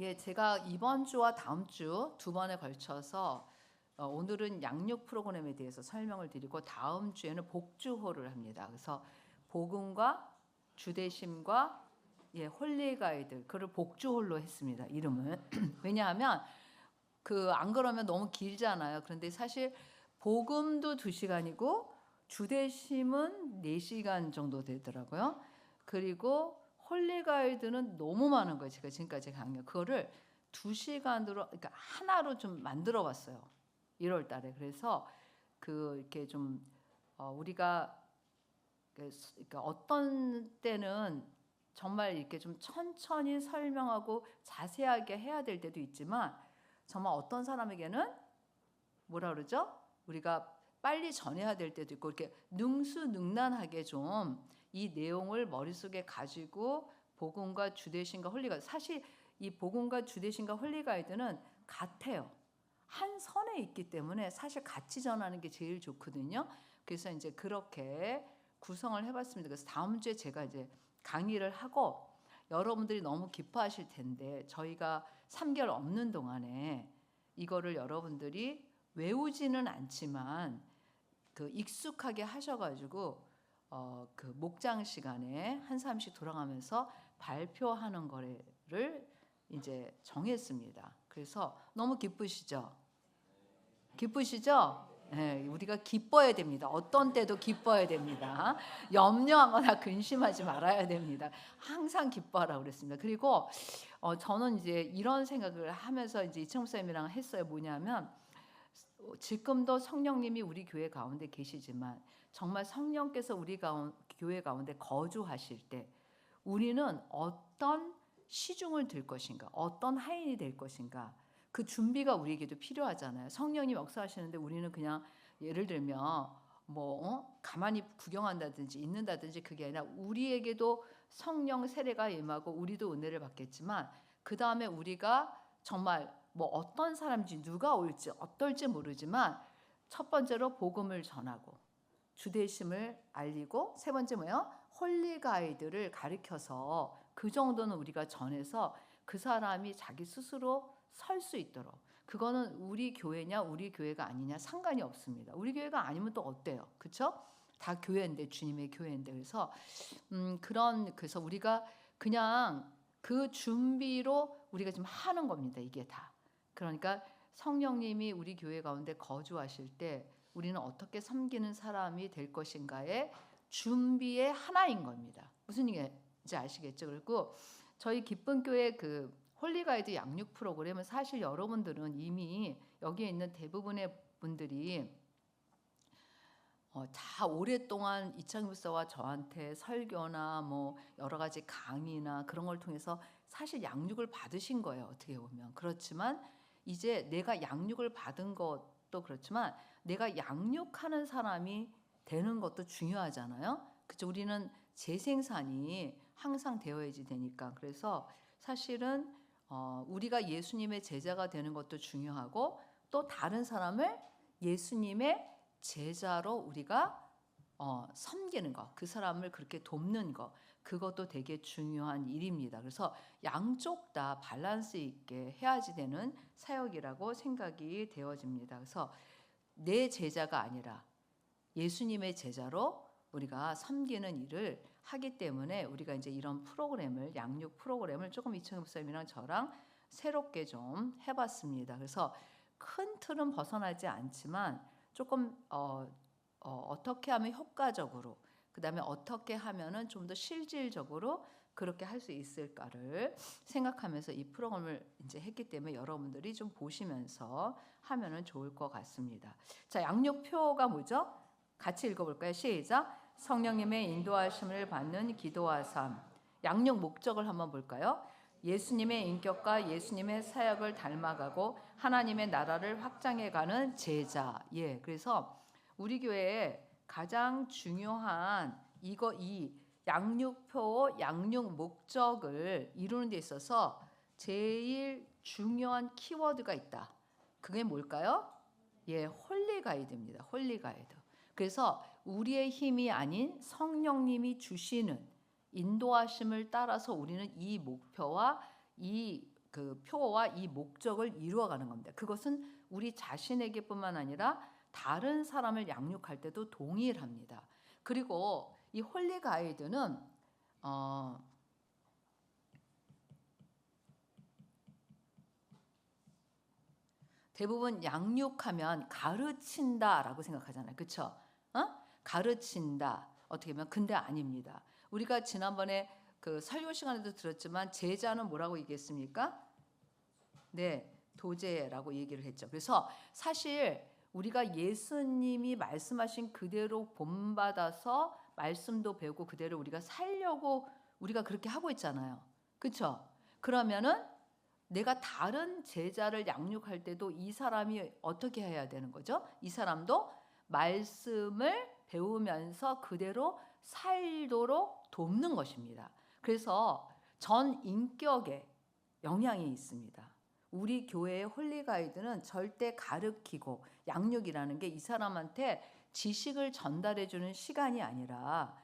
예, 제가 이번 주와 다음 주 두 번에 걸쳐서 오늘은 양육 프로그램에 대해서 설명을 드리고 다음 주에는 복주호를 합니다. 그래서 복음과 주대심과 홀리 가이드 그를 복주홀로 했습니다. 이름을. 왜냐하면 안 그러면 너무 길잖아요. 그런데 사실 복음도 2시간이고 주대심은 4시간 정도 되더라고요. 그리고 홀리 가이드는 너무 많은 거예요. 제가 지금까지 강의 그거를 2시간으로 그러니까 하나로 좀 만들어 봤어요. 1월 달에. 그래서 이렇게 좀 우리가 그러니까 어떤 때는 정말 이렇게 좀 천천히 설명하고 자세하게 해야 될 때도 있지만 정말 어떤 사람에게는 뭐라 그러죠? 우리가 빨리 전해야 될 때도 있고 이렇게 능수능란하게 좀 이 내용을 머릿속에 가지고 복음과 주대신과 홀리가이드 사실 이 복음과 주대신과 홀리가이드는 같아요. 한 선에 있기 때문에 사실 같이 전하는 게 제일 좋거든요. 그래서 이제 그렇게 구성을 해봤습니다. 그래서 다음 주에 제가 이제 강의를 하고 여러분들이 너무 기뻐하실 텐데 저희가 3개월 없는 동안에 이거를 여러분들이 외우지는 않지만 익숙하게 하셔가지고 목장 시간에 한 사람씩 돌아가면서 발표하는 거를 이제 정했습니다. 그래서 너무 기쁘시죠? 기쁘시죠? 네, 우리가 기뻐야 됩니다. 어떤 때도 기뻐야 됩니다. 염려하거나 근심하지 말아야 됩니다. 항상 기뻐하라고 그랬습니다. 그리고 저는 이제 이런 생각을 하면서 이제 이창호 선생님이랑 했어요. 뭐냐면 지금도 성령님이 우리 교회 가운데 계시지만 정말 성령께서 우리 교회 가운데 거주하실 때 우리는 어떤 시중을 들 것인가, 어떤 하인이 될 것인가, 그 준비가 우리에게도 필요하잖아요. 성령님 역사하시는데 우리는 그냥 예를 들면 가만히 구경한다든지 있는다든지 그게 아니라 우리에게도 성령 세례가 임하고 우리도 은혜를 받겠지만 그 다음에 우리가 정말 어떤 사람인지 누가 올지 어떨지 모르지만 첫 번째로 복음을 전하고 주대심을 알리고 세 번째 뭐예요? 홀리 가이드를 가르쳐서 그 정도는 우리가 전해서 그 사람이 자기 스스로 설 수 있도록 그거는 우리 교회냐 우리 교회가 아니냐 상관이 없습니다. 우리 교회가 아니면 또 어때요? 그렇죠? 다 교회인데 주님의 교회인데 그래서 우리가 그냥 그 준비로 우리가 지금 하는 겁니다. 이게 다. 그러니까 성령님이 우리 교회 가운데 거주하실 때 우리는 어떻게 섬기는 사람이 될 것인가의 준비의 하나인 겁니다. 무슨 얘기인지 아시겠죠? 그리고 저희 기쁜 교회 홀리가이드 양육 프로그램은 사실 여러분들은 이미 여기에 있는 대부분의 분들이 다 오랫동안 이창규 목사와 저한테 설교나 여러 가지 강의나 그런 걸 통해서 사실 양육을 받으신 거예요. 어떻게 보면. 그렇지만 이제 내가 양육을 받은 것도 그렇지만 내가 양육하는 사람이 되는 것도 중요하잖아요. 그렇죠? 우리는 재생산이 항상 되어야지 되니까. 그래서 사실은 우리가 예수님의 제자가 되는 것도 중요하고 또 다른 사람을 예수님의 제자로 우리가 섬기는 것, 그 사람을 그렇게 돕는 것, 그것도 되게 중요한 일입니다. 그래서 양쪽 다 밸런스 있게 해야지 되는 사역이라고 생각이 되어집니다. 그래서 내 제자가 아니라 예수님의 제자로 우리가 섬기는 일을 하기 때문에 우리가 이제 이런 프로그램을 양육 프로그램을 조금 이창엽 목사님이랑 저랑 새롭게 좀 해봤습니다. 그래서 큰 틀은 벗어나지 않지만 조금 어떻게 하면 효과적으로 그다음에 어떻게 하면은 좀 더 실질적으로 그렇게 할 수 있을까를 생각하면서 이 프로그램을 이제 했기 때문에 여러분들이 좀 보시면서 하면은 좋을 것 같습니다. 자, 양육표가 뭐죠? 같이 읽어볼까요? 시작. 성령님의 인도하심을 받는 기도와 삶. 양육 목적을 한번 볼까요? 예수님의 인격과 예수님의 사역을 닮아가고 하나님의 나라를 확장해가는 제자. 그래서 우리 교회에 가장 중요한 이 양육표, 양육 목적을 이루는 데 있어서 제일 중요한 키워드가 있다. 그게 뭘까요? 홀리 가이드입니다. 홀리 가이드. 그래서 우리의 힘이 아닌 성령님이 주시는 인도하심을 따라서 우리는 이 목표와 이 그 표와 이 목적을 이루어가는 겁니다. 그것은 우리 자신에게뿐만 아니라 다른 사람을 양육할 때도 동일합니다. 그리고 이 홀리 가이드는 대부분 양육하면 가르친다라고 생각하잖아요. 그렇죠? 가르친다. 어떻게 보면 근데 아닙니다. 우리가 지난번에 그 설교 시간에도 들었지만 제자는 뭐라고 얘기했습니까? 네, 도제라고 얘기를 했죠. 그래서 사실 우리가 예수님이 말씀하신 그대로 본받아서 말씀도 배우고 그대로 우리가 살려고 우리가 그렇게 하고 있잖아요. 그렇죠? 그러면은 내가 다른 제자를 양육할 때도 이 사람이 어떻게 해야 되는 거죠? 이 사람도 말씀을 배우면서 그대로 살도록 돕는 것입니다. 그래서 전 인격에 영향이 있습니다. 우리 교회의 홀리 가이드는 절대 가르치고 양육이라는 게 이 사람한테 지식을 전달해 주는 시간이 아니라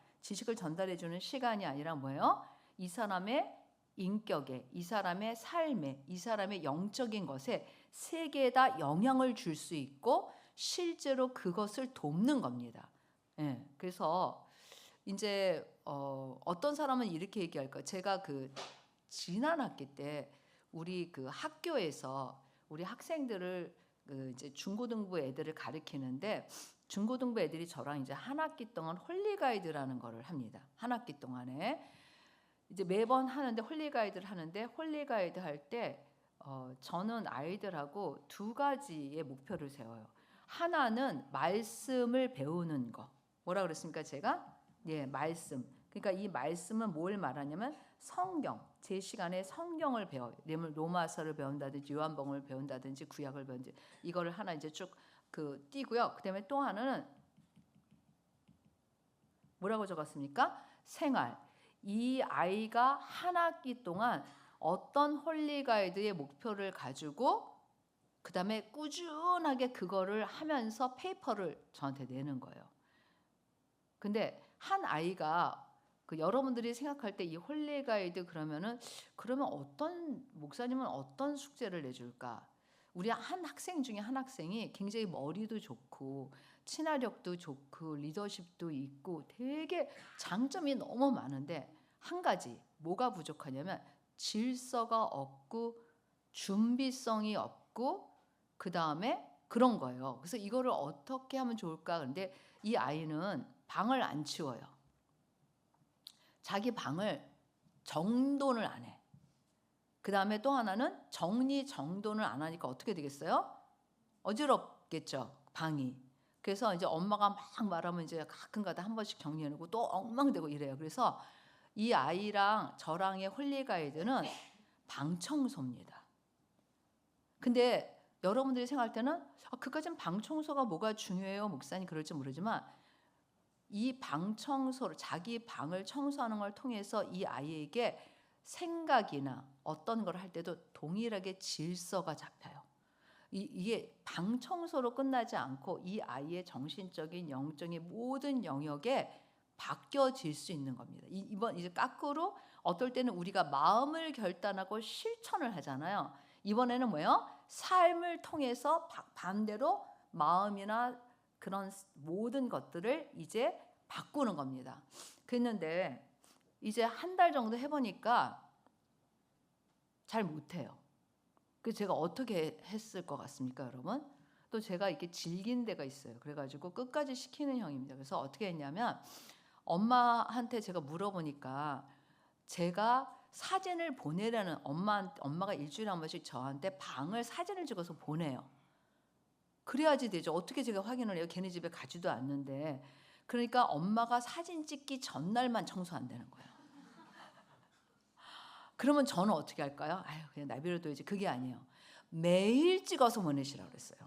뭐예요? 이 사람의 인격에, 이 사람의 삶에, 이 사람의 영적인 것에 세 개 다 영향을 줄 수 있고 실제로 그것을 돕는 겁니다. 예, 그래서 이제 어떤 사람은 이렇게 얘기할까? 제가 그 지난 학기 때 우리 그 학교에서 우리 학생들을 그 이제 중고등부 애들을 가르치는데 중고등부 애들이 저랑 이제 한 학기 동안 홀리 가이드라는 거를 합니다. 한 학기 동안에 이제 매번 하는데 홀리 가이드를 하는데 홀리 가이드 할 때 저는 아이들하고 두 가지의 목표를 세워요. 하나는 말씀을 배우는 거. 뭐라 그랬습니까, 제가? 예, 말씀. 그러니까 이 말씀은 뭘 말하냐면 성경. 제 시간에 성경을 배워요. 로마서를 배운다든지 요한복음을 배운다든지 구약을 배운다든지 이거를 하나 이제 쭉 그 띄고요. 그다음에 또 하나는 뭐라고 적었습니까? 생활. 이 아이가 한 학기 동안 어떤 홀리 가이드의 목표를 가지고 그다음에 꾸준하게 그거를 하면서 페이퍼를 저한테 내는 거예요. 근데 한 아이가 그 여러분들이 생각할 때 이 홀리 가이드 그러면 어떤 목사님은 어떤 숙제를 내줄까? 우리 한 학생 중에 한 학생이 굉장히 머리도 좋고 친화력도 좋고 리더십도 있고 되게 장점이 너무 많은데 한 가지 뭐가 부족하냐면 질서가 없고 준비성이 없고 그 다음에 그런 거예요. 그래서 이거를 어떻게 하면 좋을까? 근데 이 아이는 방을 안 치워요. 자기 방을 정돈을 안 해. 그 다음에 또 하나는 정리 정돈을 안 하니까 어떻게 되겠어요? 어지럽겠죠, 방이. 그래서 이제 엄마가 막 말하면 이제 가끔가다 한 번씩 정리해놓고 또 엉망되고 이래요. 그래서 이 아이랑 저랑의 홀리 가이드는 방 청소입니다. 근데 여러분들이 생각할 때는 그까진 방 청소가 뭐가 중요해요? 목사님 그럴지 모르지만 이 방 청소를 자기 방을 청소하는 걸 통해서 이 아이에게 생각이나 어떤 걸 할 때도 동일하게 질서가 잡혀요. 이게 방 청소로 끝나지 않고 이 아이의 정신적인 영적인 모든 영역에 바뀌어질 수 있는 겁니다. 이번 이제 거꾸로 어떨 때는 우리가 마음을 결단하고 실천을 하잖아요. 이번에는 뭐예요? 삶을 통해서 반대로 마음이나 그런 모든 것들을 이제 바꾸는 겁니다. 그랬는데 이제 한 달 정도 해보니까 잘 못해요. 그래서 제가 어떻게 했을 것 같습니까, 여러분? 또 제가 이렇게 질긴 데가 있어요. 그래가지고 끝까지 시키는 형입니다. 그래서 어떻게 했냐면 엄마한테 제가 물어보니까 제가 사진을 보내라는 엄마가 일주일에 한 번씩 저한테 방을 사진을 찍어서 보내요. 그래야지 되죠. 어떻게 제가 확인을 해요? 걔네 집에 가지도 않는데. 그러니까 엄마가 사진 찍기 전날만 청소한다는 거예요. 그러면 저는 어떻게 할까요? 아유, 그냥 내버려둬야지. 그게 아니에요. 매일 찍어서 보내시라고 그랬어요.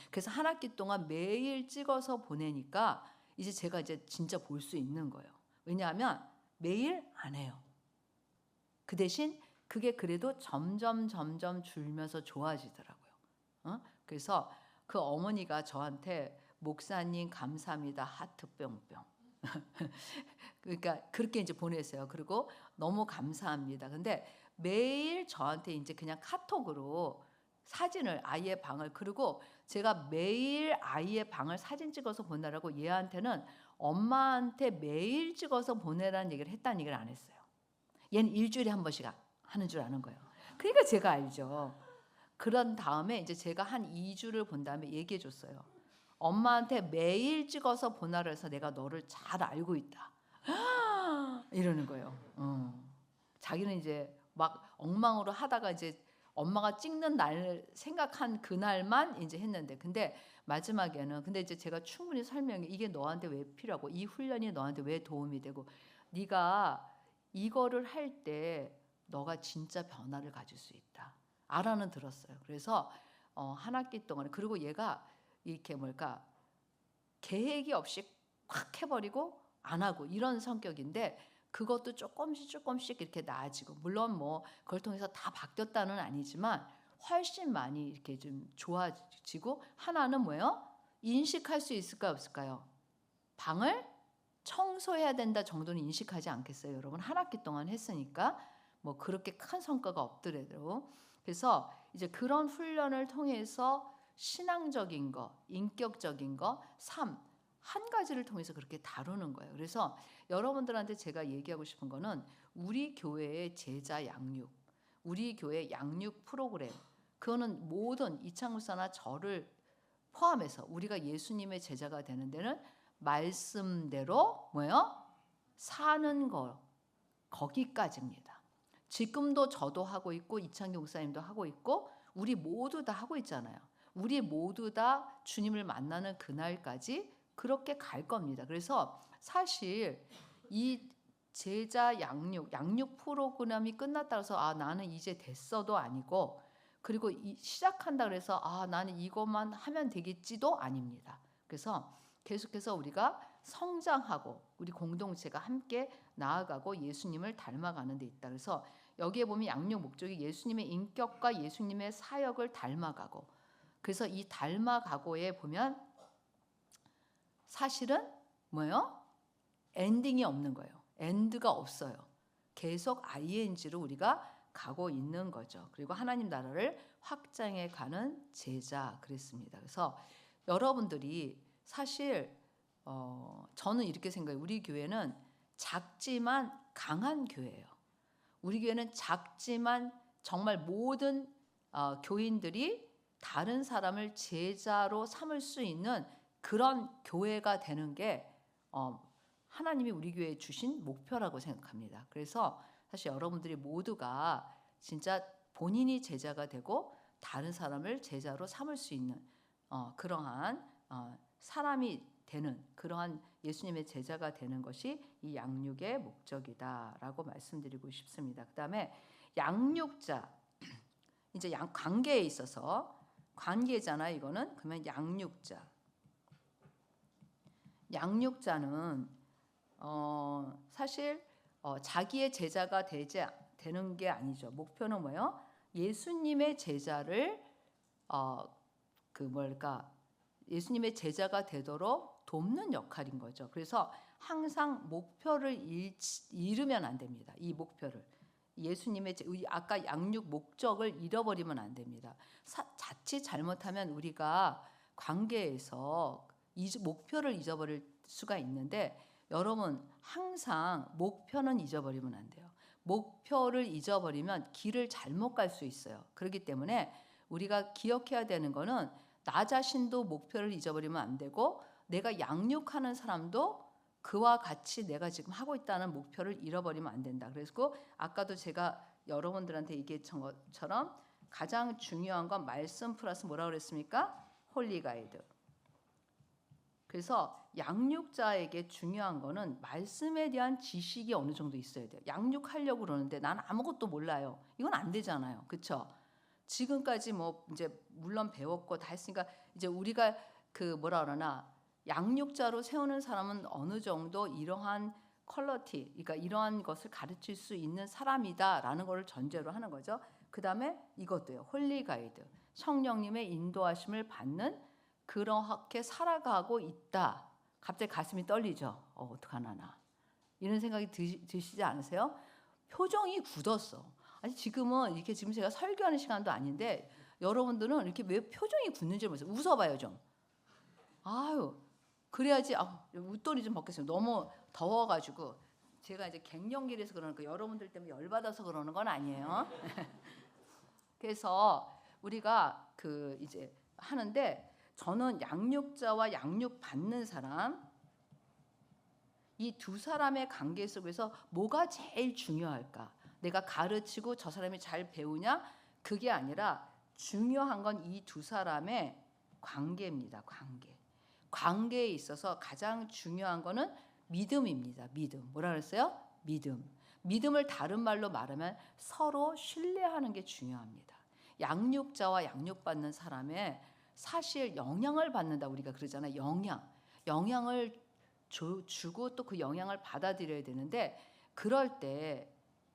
그래서 한 학기 동안 매일 찍어서 보내니까 이제 제가 이제 진짜 볼 수 있는 거예요. 왜냐하면 매일 안 해요. 그 대신 그게 그래도 점점 줄면서 좋아지더라고요. 그래서 그 어머니가 저한테 목사님 감사합니다 하트 뿅뿅. 그러니까 그렇게 이제 보냈어요. 그리고 너무 감사합니다. 근데 매일 저한테 이제 그냥 카톡으로 사진을 아이의 방을 그리고 제가 매일 아이의 방을 사진 찍어서 보내라고 얘한테는 엄마한테 매일 찍어서 보내라는 얘기를 했다는 얘기를 안 했어요. 얘는 일주일에 한 번씩 하는 줄 아는 거예요. 그러니까 제가 알죠. 그런 다음에 이제 제가 한 2주를 본 다음에 얘기해 줬어요. 엄마한테 매일 찍어서 보내라 해서 내가 너를 잘 알고 있다. 이러는 거예요. 자기는 이제 막 엉망으로 하다가 이제 엄마가 찍는 날 생각한 그날만 이제 했는데 근데 마지막에는 근데 이제 제가 충분히 설명해 이게 너한테 왜 필요하고 이 훈련이 너한테 왜 도움이 되고 네가 이거를 할 때 너가 진짜 변화를 가질 수 있다. 알아는 들었어요. 그래서 한 학기 동안 그리고 얘가 이렇게 뭘까 계획이 없이 확 해버리고 안 하고 이런 성격인데 그것도 조금씩 이렇게 나아지고 물론 뭐 그걸 통해서 다 바뀌었다는 아니지만 훨씬 많이 이렇게 좀 좋아지고 하나는 뭐예요? 인식할 수 있을까요 없을까요? 방을 청소해야 된다 정도는 인식하지 않겠어요 여러분? 한 학기 동안 했으니까 뭐 그렇게 큰 성과가 없더라도 그래서 이제 그런 훈련을 통해서 신앙적인 거, 인격적인 거, 삶 한 가지를 통해서 그렇게 다루는 거예요. 그래서 여러분들한테 제가 얘기하고 싶은 거는 우리 교회의 제자 양육, 우리 교회 양육 프로그램 그거는 모든 이창무사나 저를 포함해서 우리가 예수님의 제자가 되는 데는 말씀대로 뭐예요? 사는 거 거기까지입니다. 지금도 저도 하고 있고 이창규 목사님도 하고 있고 우리 모두 다 하고 있잖아요. 우리 모두 다 주님을 만나는 그날까지 그렇게 갈 겁니다. 그래서 사실 이 제자 양육 프로그램이 끝났다 해서 아 나는 이제 됐어도 아니고 그리고 시작한다 그래서 아 나는 이것만 하면 되겠지도 아닙니다. 그래서 계속해서 우리가 성장하고 우리 공동체가 함께 나아가고 예수님을 닮아가는 데 있다. 그래서 여기에 보면 양육 목적이 예수님의 인격과 예수님의 사역을 닮아가고 그래서 이 닮아가고에 보면 사실은 뭐예요? 엔딩이 없는 거예요. 엔드가 없어요. 계속 ing로 우리가 가고 있는 거죠. 그리고 하나님 나라를 확장해 가는 제자 그랬습니다. 그래서 여러분들이 사실 저는 이렇게 생각해요. 우리 교회는 작지만 강한 교회예요. 우리 교회는 작지만 정말 모든 교인들이 다른 사람을 제자로 삼을 수 있는 그런 교회가 되는 게 하나님이 우리 교회에 주신 목표라고 생각합니다. 그래서 사실 여러분들이 모두가 진짜 본인이 제자가 되고 다른 사람을 제자로 삼을 수 있는 그러한 사람이 되는 그러한 예수님의 제자가 되는 것이 이 양육의 목적이다라고 말씀드리고 싶습니다. 그다음에 양육자 이제 관계에 있어서 관계잖아요. 이거는 그러면 양육자는 사실 자기의 제자가 되는 게 아니죠. 목표는 뭐예요? 예수님의 제자를 예수님의 제자가 되도록 돕는 역할인 거죠. 그래서 항상 목표를 잃으면 안 됩니다. 이 목표를 예수님의 아까 양육 목적을 잃어버리면 안 됩니다. 자칫 잘못하면 우리가 관계에서 목표를 잊어버릴 수가 있는데 여러분 항상 목표는 잊어버리면 안 돼요. 목표를 잊어버리면 길을 잘못 갈 수 있어요. 그렇기 때문에 우리가 기억해야 되는 거는 나 자신도 목표를 잊어버리면 안 되고 내가 양육하는 사람도 그와 같이 내가 지금 하고 있다는 목표를 잃어버리면 안 된다. 그래서 아까도 제가 여러분들한테 얘기했던 것처럼 가장 중요한 건 말씀 플러스 뭐라고 그랬습니까? 홀리 가이드. 그래서 양육자에게 중요한 거는 말씀에 대한 지식이 어느 정도 있어야 돼요. 양육하려고 그러는데 난 아무것도 몰라요. 이건 안 되잖아요. 그렇죠? 지금까지 뭐 이제 물론 배웠고 다 했으니까 이제 우리가 양육자로 세우는 사람은 어느 정도 이러한 퀄리티, 그러니까 이러한 것을 가르칠 수 있는 사람이다라는 것을 전제로 하는 거죠. 그다음에 이것도요. 홀리 가이드. 성령님의 인도하심을 받는 그렇게 살아가고 있다. 갑자기 가슴이 떨리죠. 어떡하나 나. 이런 생각이 드시지 않으세요? 표정이 굳었어. 아니 지금은 이렇게 지금 제가 설교하는 시간도 아닌데 여러분들은 이렇게 왜 표정이 굳는지 모르겠어요. 웃어봐요 좀. 아유 그래야지. 웃돌이 좀 벗겠습니다. 너무 더워가지고 제가 이제 갱년기라서 그러는 거 여러분들 때문에 열받아서 그러는 건 아니에요. 그래서 우리가 그 이제 하는데 저는 양육자와 양육받는 사람 이 두 사람의 관계 속에서 뭐가 제일 중요할까? 내가 가르치고 저 사람이 잘 배우냐? 그게 아니라 중요한 건 이 두 사람의 관계입니다. 관계에 있어서 가장 중요한 거는 믿음입니다. 믿음. 뭐라 그랬어요? 믿음. 믿음을 다른 말로 말하면 서로 신뢰하는 게 중요합니다. 양육자와 양육받는 사람의 사실 영향을 받는다 우리가 그러잖아요. 영향을 주고 또 그 영향을 받아들여야 되는데 그럴 때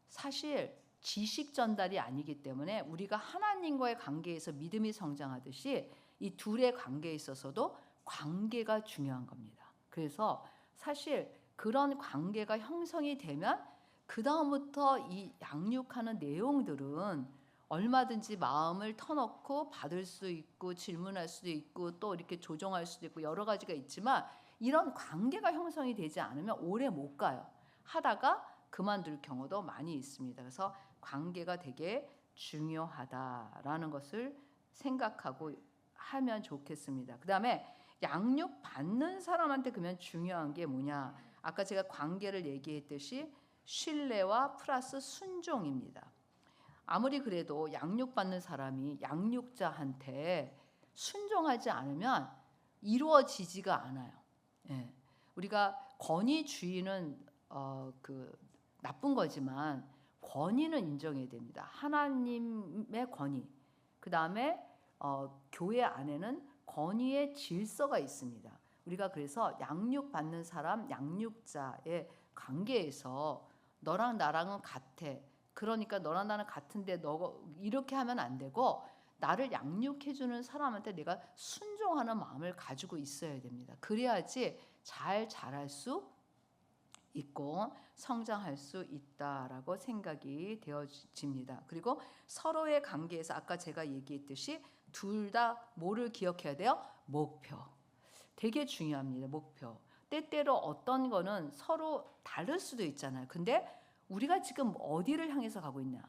사실 지식 전달이 아니기 때문에 우리가 하나님과의 관계에서 믿음이 성장하듯이 이 둘의 관계에 있어서도 관계가 중요한 겁니다. 그래서 사실 그런 관계가 형성이 되면 그 다음부터 이 양육하는 내용들은 얼마든지 마음을 터놓고 받을 수 있고 질문할 수도 있고 또 이렇게 조정할 수도 있고 여러 가지가 있지만 이런 관계가 형성이 되지 않으면 오래 못 가요. 하다가 그만둘 경우도 많이 있습니다. 그래서 관계가 되게 중요하다라는 것을 생각하고 하면 좋겠습니다. 그 다음에 양육받는 사람한테 그러면 중요한 게 뭐냐? 아까 제가 관계를 얘기했듯이 신뢰와 플러스 순종입니다. 아무리 그래도 양육받는 사람이 양육자한테 순종하지 않으면 이루어지지가 않아요. 예. 우리가 권위주의는 그 나쁜 거지만 권위는 인정해야 됩니다. 하나님의 권위. 그 다음에 교회 안에는 권위의 질서가 있습니다. 우리가 그래서 양육받는 사람, 양육자의 관계에서 너랑 나랑은 같아. 그러니까 너랑 나는 같은데 너 이렇게 하면 안 되고 나를 양육해주는 사람한테 내가 순종하는 마음을 가지고 있어야 됩니다. 그래야지 잘 자랄 수 있고 성장할 수 있다라고 생각이 되어집니다. 그리고 서로의 관계에서 아까 제가 얘기했듯이 둘 다 뭐를 기억해야 돼요? 목표. 되게 중요합니다. 목표. 때때로 어떤 거는 서로 다를 수도 있잖아요. 근데 우리가 지금 어디를 향해서 가고 있냐?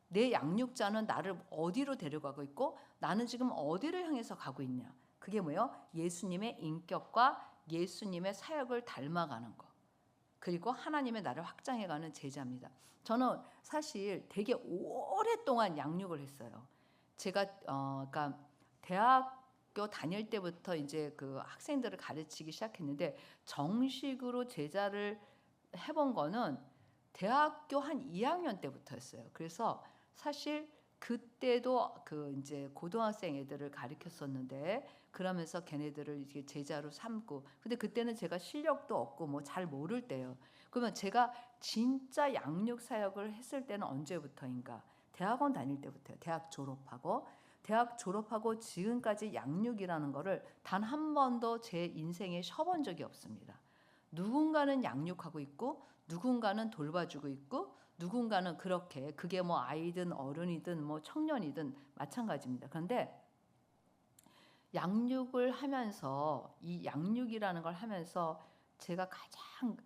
내 양육자는 나를 어디로 데려가고 있고 나는 지금 어디를 향해서 가고 있냐? 그게 뭐예요? 예수님의 인격과 예수님의 사역을 닮아가는 거. 그리고 하나님의 나를 확장해가는 제자입니다. 저는 사실 되게 오랫동안 양육을 했어요. 제가 그러니까 대학교 다닐 때부터 이제 그 학생들을 가르치기 시작했는데 정식으로 제자를 해본 거는 대학교 한 2학년 때부터였어요. 그래서 사실 그때도 그 이제 고등학생 애들을 가르쳤었는데 그러면서 걔네들을 이렇게 제자로 삼고 근데 그때는 제가 실력도 없고 뭐 잘 모를 때요. 그러면 제가 진짜 양육 사역을 했을 때는 언제부터인가? 대학원 다닐 때부터요. 대학 졸업하고 지금까지 양육이라는 거를 단 한 번도 제 인생에 쉬어본 적이 없습니다. 누군가는 양육하고 있고 누군가는 돌봐주고 있고 누군가는 그렇게 그게 뭐 아이든 어른이든 뭐 청년이든 마찬가지입니다. 그런데 양육을 하면서 이 양육이라는 걸 하면서 제가 가장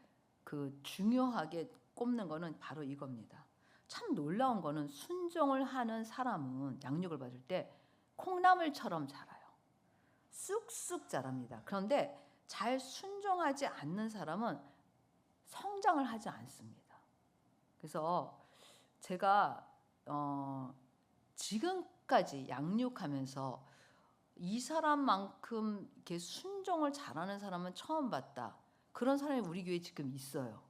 그 중요하게 꼽는 거는 바로 이겁니다. 참 놀라운 거는 순종을 하는 사람은 양육을 받을 때 콩나물처럼 자라요. 쑥쑥 자랍니다. 그런데 잘 순종하지 않는 사람은 성장을 하지 않습니다. 그래서 제가 지금까지 양육하면서 이 사람만큼 이렇게 순종을 잘하는 사람은 처음 봤다. 그런 사람이 우리 교회에 지금 있어요.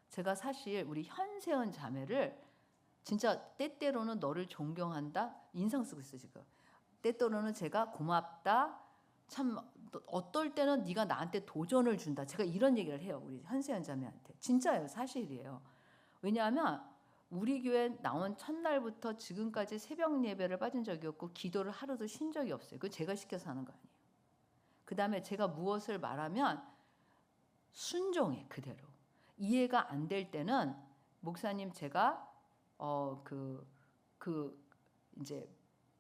제가 사실 우리 현세은 자매를 진짜 때때로는 너를 존경한다 인상 쓰고 있어요 지금. 때때로는 제가 고맙다. 참 어떨 때는 네가 나한테 도전을 준다. 제가 이런 얘기를 해요. 우리 현세연 자매한테. 진짜예요. 사실이에요. 왜냐하면 우리 교회 나온 첫날부터 지금까지 새벽 예배를 빠진 적이 없고 기도를 하루도 쉰 적이 없어요. 그거 제가 시켜서 하는 거 아니에요. 그 다음에 제가 무엇을 말하면 순종해 그대로. 이해가 안 될 때는 목사님 제가 그 이제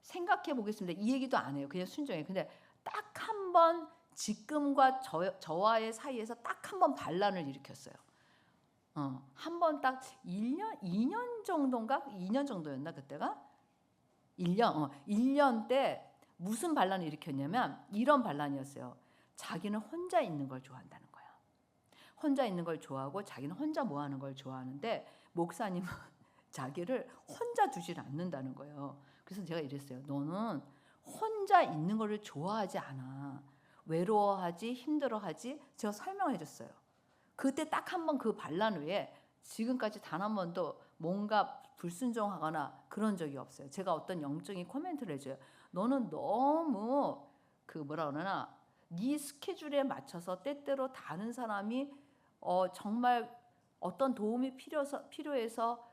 생각해 보겠습니다. 이 얘기도 안 해요. 그냥 순종해. 근데 딱 한 번 지금과 저와의 사이에서 딱 한 번 반란을 일으켰어요. 한 번 딱 1년, 2년 정도인가? 2년 정도였나 그때가? 1년 때 무슨 반란을 일으켰냐면 이런 반란이었어요. 자기는 혼자 있는 걸 좋아한다는 거야. 혼자 있는 걸 좋아하고 자기는 혼자 뭐 하는 걸 좋아하는데 목사님은 자기를 혼자 두질 않는다는 거예요. 그래서 제가 이랬어요. 너는 혼자 있는 거를 좋아하지 않아. 외로워하지, 힘들어하지. 제가 설명해 줬어요. 그때 딱 한 번 그 반란 후에 지금까지 단 한 번도 뭔가 불순종하거나 그런 적이 없어요. 제가 어떤 영적인 코멘트를 해줘요. 너는 너무 그 뭐라 그러나 네 스케줄에 맞춰서 때때로 다른 사람이 정말 어떤 도움이 필요해서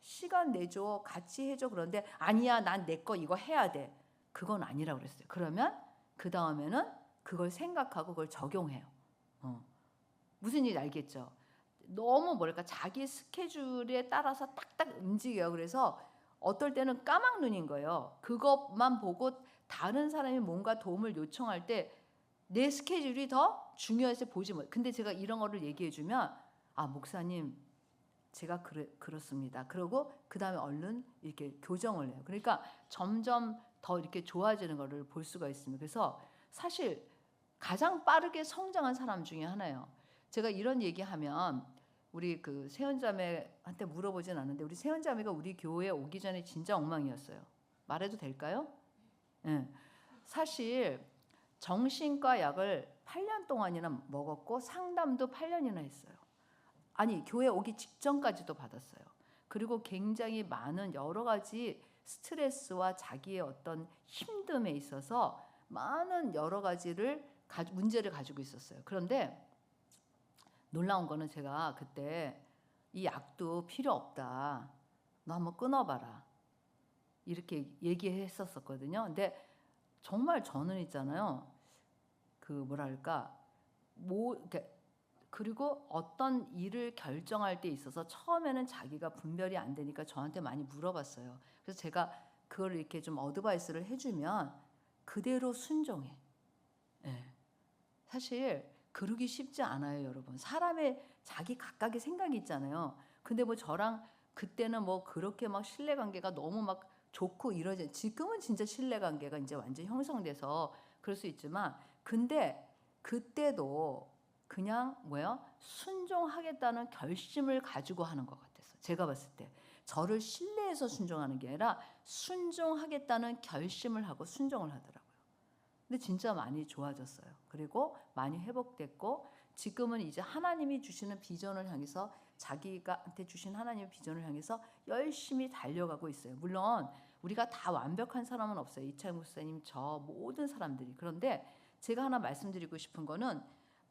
시간 내줘, 같이 해줘. 그런데 아니야, 난 내 거 이거 해야 돼. 그건 아니라고 그랬어요. 그러면 그 다음에는 그걸 생각하고 그걸 적용해요. 무슨 일인지 알겠죠? 너무 뭐랄까 자기 스케줄에 따라서 딱딱 움직여요. 그래서 어떨 때는 까막 눈인 거예요. 그것만 보고 다른 사람이 뭔가 도움을 요청할 때 내 스케줄이 더 중요해서 보지 못. 근데 제가 이런 거를 얘기해 주면 목사님 제가 그렇습니다. 그러고 그 다음에 얼른 이렇게 교정을 해요. 그러니까 점점 더 이렇게 좋아지는 거를 볼 수가 있습니다. 그래서 사실 가장 빠르게 성장한 사람 중에 하나예요. 제가 이런 얘기하면 우리 그 세연자매한테 물어보진 않는데 우리 세연자매가 우리 교회에 오기 전에 진짜 엉망이었어요. 말해도 될까요? 네. 사실 정신과 약을 8년 동안이나 먹었고 상담도 8년이나 했어요. 아니 교회 오기 직전까지도 받았어요. 그리고 굉장히 많은 여러 가지 스트레스와 자기의 어떤 힘듦에 있어서 많은 여러 가지를 문제를 가지고 있었어요. 그런데 놀라운 거는 제가 그때 이 약도 필요 없다. 너 한번 끊어봐라. 이렇게 얘기했었거든요. 근데 정말 저는 있잖아요. 그 뭐랄까 그리고 어떤 일을 결정할 때 있어서 처음에는 자기가 분별이 안 되니까 저한테 많이 물어봤어요. 그래서 제가 그걸 이렇게 좀 어드바이스를 해주면 그대로 순종해. 네. 사실 그러기 쉽지 않아요, 여러분. 사람의 자기 각각의 생각이 있잖아요. 근데 뭐 저랑 그때는 뭐 그렇게 막 신뢰관계가 너무 막 좋고 이러지. 지금은 진짜 신뢰관계가 이제 완전 형성돼서 그럴 수 있지만, 근데 그때도 그냥 순종하겠다는 결심을 가지고 하는 것 같았어요. 제가 봤을 때 저를 신뢰해서 순종하는 게 아니라 순종하겠다는 결심을 하고 순종을 하더라고요. 근데 진짜 많이 좋아졌어요. 그리고 많이 회복됐고 지금은 이제 하나님이 주시는 비전을 향해서 자기가한테 주신 하나님의 비전을 향해서 열심히 달려가고 있어요. 물론 우리가 다 완벽한 사람은 없어요. 이창국 목사님, 저 모든 사람들이. 그런데 제가 하나 말씀드리고 싶은 거는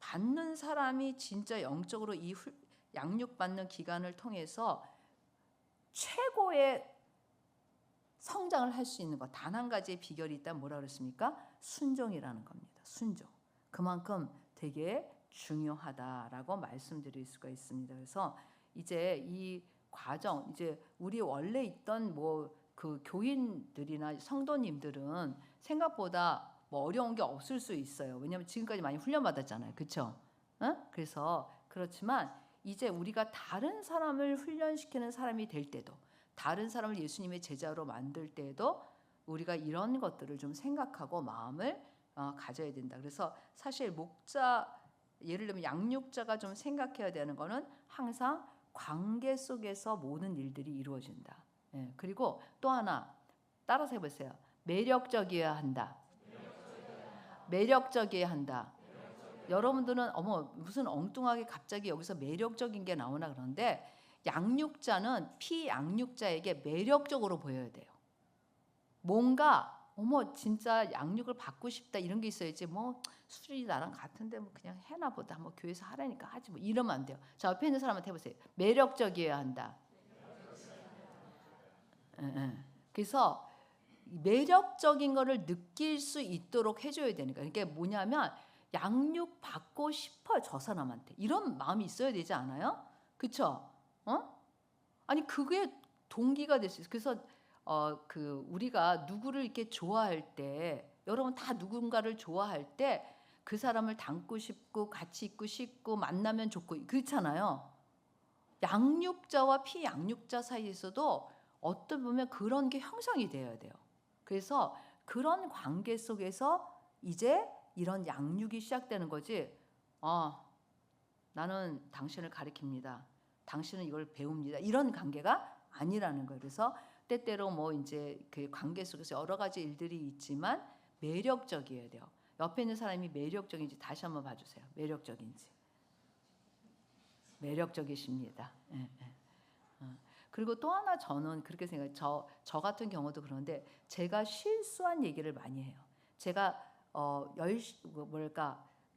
받는 사람이 진짜 영적으로 이 양육받는 기간을 통해서 최고의 성장을 할 수 있는 것 단 한 가지의 비결이 있다면 뭐라 그랬습니까? 순종이라는 겁니다. 순종. 그만큼 되게 중요하다라고 말씀드릴 수가 있습니다. 그래서 이제 이 과정, 이제 우리 원래 있던 그 교인들이나 성도님들은 생각보다 뭐 어려운 게 없을 수 있어요. 왜냐하면 지금까지 많이 훈련받았잖아요. 그렇죠? 그래서 그렇지만 이제 우리가 다른 사람을 훈련시키는 사람이 될 때도 다른 사람을 예수님의 제자로 만들 때에도 우리가 이런 것들을 좀 생각하고 마음을 가져야 된다. 그래서 사실 목자, 예를 들면 양육자가 좀 생각해야 되는 거는 항상 관계 속에서 모든 일들이 이루어진다. 예, 그리고 또 하나 따라서 해보세요. 매력적이어야 한다. 매력적이어야 한다. 여러분들은 무슨 엉뚱하게 갑자기 여기서 매력적인 게 나오나 그런데 양육자는 피양육자에게 매력적으로 보여야 돼요. 뭔가 진짜 양육을 받고 싶다 이런 게 있어야지 수준이 나랑 같은데 그냥 해나 보다 교회에서 하라니까 하지 이러면 안 돼요. 자, 옆에 있는 사람한테 해보세요. 매력적이어야 한다. 그래서 매력적인 거를 느낄 수 있도록 해줘야 되니까. 이게 뭐냐면 양육 받고 싶어요. 저 사람한테 이런 마음이 있어야 되지 않아요? 그렇죠? 아니 그게 동기가 될 수 있어요. 그래서 우리가 누구를 이렇게 좋아할 때, 여러분 다 누군가를 좋아할 때 그 사람을 닮고 싶고 같이 있고 싶고 만나면 좋고 그렇잖아요. 양육자와 피양육자 사이에서도 어떤 보면 그런 게 형성이 되어야 돼요. 그래서 그런 관계 속에서 이제 이런 양육이 시작되는 거지. 나는 당신을 가리킵니다. 당신은 이걸 배웁니다. 이런 관계가 아니라는 거예요. 그래서 때때로 뭐 이제 그 관계 속에서 여러 가지 일들이 있지만 매력적이어야 돼요. 옆에 있는 사람이 매력적인지 다시 한번 봐주세요. 매력적인지. 매력적이십니다. 예, 예. 그리고 또 하나 저는 그렇게 생각해요. 저 같은 경우도 그런데 제가 실수한 얘기를 많이 해요. 제가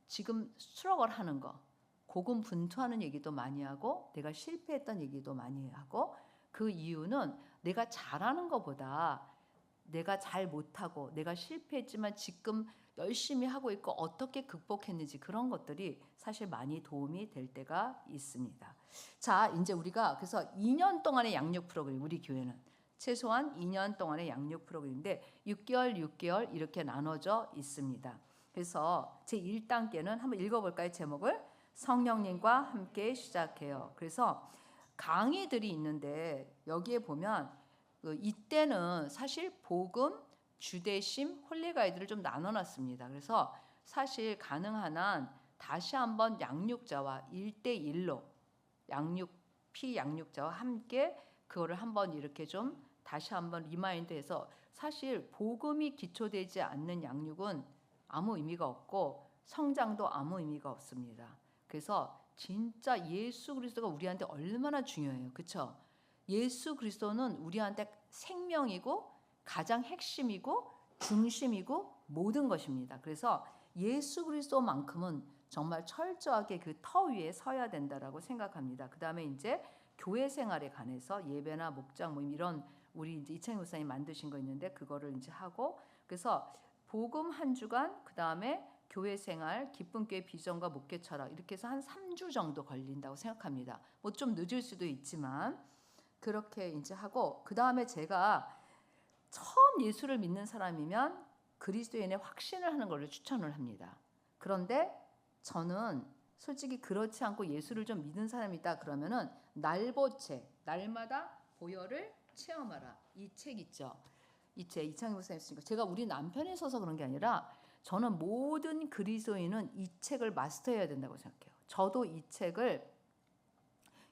지금 스트러글 하는 거, 고군분투하는 얘기도 많이 하고 내가 실패했던 얘기도 많이 하고 그 이유는 내가 잘하는 것보다 내가 잘 못하고 내가 실패했지만 지금 열심히 하고 있고 어떻게 극복했는지 그런 것들이 사실 많이 도움이 될 때가 있습니다. 자, 이제 우리가 그래서 2년 동안의 양육 프로그램, 우리 교회는 최소한 2년 동안의 양육 프로그램인데 6개월 이렇게 나눠져 있습니다. 그래서 제 1단계는 한번 읽어볼까요? 제목을 성령님과 함께 시작해요. 그래서 강의들이 있는데 여기에 보면 이때는 사실 복음, 주대심, 홀리가이드를 좀 나눠놨습니다. 그래서 사실 가능한 한 다시 한번 양육자와 1대1로 피양육자와 함께 그거를 한번 이렇게 좀 다시 한번 리마인드해서 사실 복음이 기초되지 않는 양육은 아무 의미가 없고 성장도 아무 의미가 없습니다. 그래서 진짜 예수 그리스도가 우리한테 얼마나 중요해요. 그렇죠? 예수 그리스도는 우리한테 생명이고 가장 핵심이고 중심이고 모든 것입니다. 그래서 예수 그리스도만큼은 정말 철저하게 그 터 위에 서야 된다라고 생각합니다. 그다음에 이제 교회 생활에 관해서 예배나 목장 모임 이런 우리 이제 이창희 목사님 만드신 거 있는데 그거를 이제 하고 그래서 복음 한 주간 그다음에 교회 생활, 기쁜 교회 비전과 목회 철학 이렇게 해서 한 3주 정도 걸린다고 생각합니다. 뭐 좀 늦을 수도 있지만 그렇게 이제 하고 그다음에 제가 처음 예수를 믿는 사람이면 그리스도인의 확신을 하는 것을 추천을 합니다. 그런데 저는 솔직히 그렇지 않고 예수를 좀 믿는 사람이다 그러면은 날보책, 날마다 보혈을 체험하라. 이 책 있죠. 이 책 이창희 목사님 쓰니까 제가 우리 남편이 써서 그런 게 아니라 저는 모든 그리스도인은 이 책을 마스터해야 된다고 생각해요. 저도 이 책을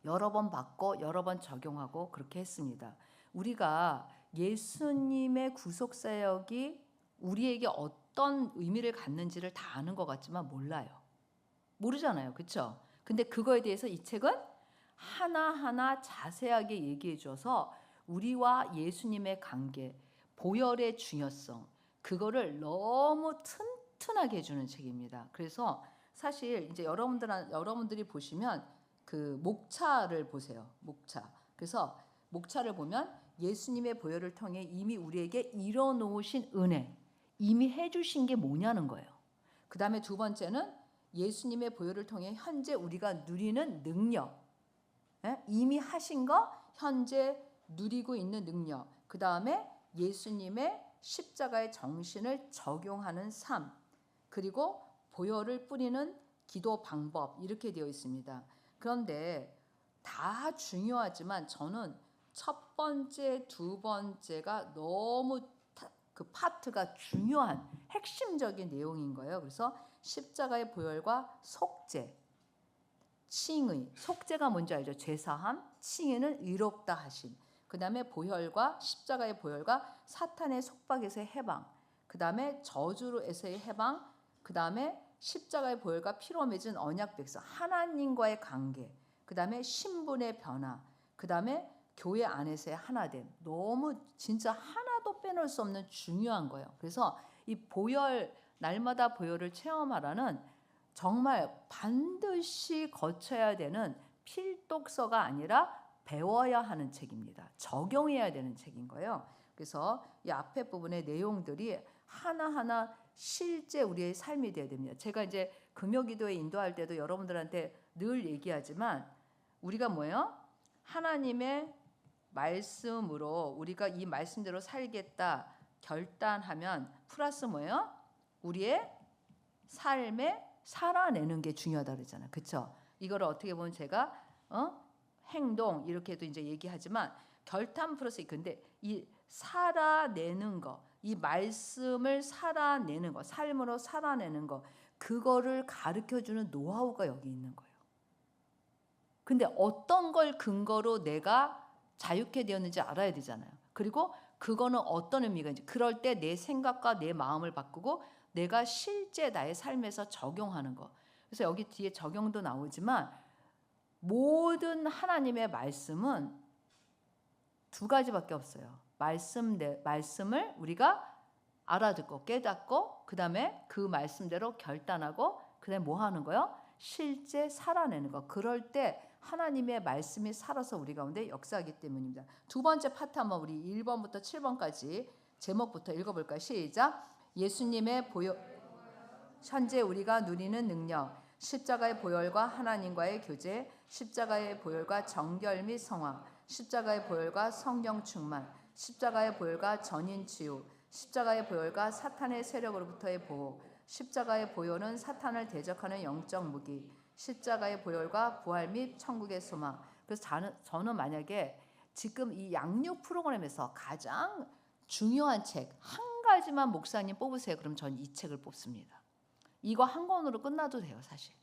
여러 번 받고 여러 번 적용하고 그렇게 했습니다. 우리가 예수님의 구속사역이 우리에게 어떤 의미를 갖는지를 다 아는 것 같지만 몰라요. 모르잖아요. 그렇죠? 근데 그거에 대해서 이 책은 하나하나 자세하게 얘기해 줘서 우리와 예수님의 관계, 보혈의 중요성 그거를 너무 튼튼하게 해주는 책입니다. 그래서 사실 이제 여러분들이 보시면 그 목차를 보세요. 목차. 그래서 목차를 보면 예수님의 보혈을 통해 이미 우리에게 이뤄놓으신 은혜, 이미 해주신 게 뭐냐는 거예요. 그 다음에 두 번째는 예수님의 보혈을 통해 현재 우리가 누리는 능력, 이미 하신 거 현재 누리고 있는 능력. 그 다음에 예수님의 십자가의 정신을 적용하는 삶, 그리고 보혈을 뿌리는 기도 방법 이렇게 되어 있습니다. 그런데 다 중요하지만 저는 첫 번째, 두 번째가 너무 그 파트가 중요한 핵심적인 내용인 거예요. 그래서 십자가의 보혈과 속죄, 칭의, 속죄가 뭔지 알죠? 죄사함, 칭의는 의롭다 하심. 그 다음에 보혈과 십자가의 보혈과 사탄의 속박에서의 해방, 그 다음에 저주로에서의 해방, 그 다음에 십자가의 보혈과 피로 맺은 언약 백성, 하나님과의 관계, 그 다음에 신분의 변화, 그 다음에 교회 안에서의 하나됨. 너무 진짜 하나도 빼놓을 수 없는 중요한 거예요. 그래서 이 보혈, 날마다 보혈을 체험하라는 정말 반드시 거쳐야 되는 필독서가 아니라 배워야 하는 책입니다. 적용해야 되는 책인 거예요. 그래서 이 앞에 부분의 내용들이 하나하나 실제 우리의 삶이 되어야 됩니다. 제가 이제 금요기도에 인도할 때도 여러분들한테 늘 얘기하지만 우리가 뭐예요? 하나님의 말씀으로 우리가 이 말씀대로 살겠다 결단하면 플러스 뭐예요? 우리의 삶에 살아내는 게 중요하다 그랬잖아요. 그렇죠? 이거를 어떻게 보면 제가 행동 이렇게도 이제 얘기하지만 결단 플러스 근데 이 살아내는 거, 이 말씀을 살아내는 거, 삶으로 살아내는 거 그거를 가르쳐 주는 노하우가 여기 있는 거예요. 근데 어떤 걸 근거로 내가 자유케 되었는지 알아야 되잖아요. 그리고 그거는 어떤 의미가 있는지 그럴 때 내 생각과 내 마음을 바꾸고 내가 실제 나의 삶에서 적용하는 거. 그래서 여기 뒤에 적용도 나오지만 모든 하나님의 말씀은 두 가지밖에 없어요. 말씀을 우리가 알아듣고 깨닫고 그다음에 그 말씀대로 결단하고 그다음에 뭐 하는 거요? 실제 살아내는 거. 그럴 때 하나님의 말씀이 살아서 우리 가운데 역사하기 때문입니다. 두 번째 파트 한번 우리 1번부터 7번까지 제목부터 읽어볼까요? 시작. 예수님의 현재 우리가 누리는 능력, 십자가의 보혈과 하나님과의 교제, 십자가의 보혈과 정결 및 성화, 십자가의 보혈과 성령 충만, 십자가의 보혈과 전인 치유, 십자가의 보혈과 사탄의 세력으로부터의 보호, 십자가의 보혈은 사탄을 대적하는 영적 무기, 십자가의 보혈과 부활 및 천국의 소망. 그래서 저는 만약에 지금 이 양육 프로그램에서 가장 중요한 책 한 가지만 목사님 뽑으세요. 그럼 전 이 책을 뽑습니다. 이거 한 권으로 끝나도 돼요, 사실.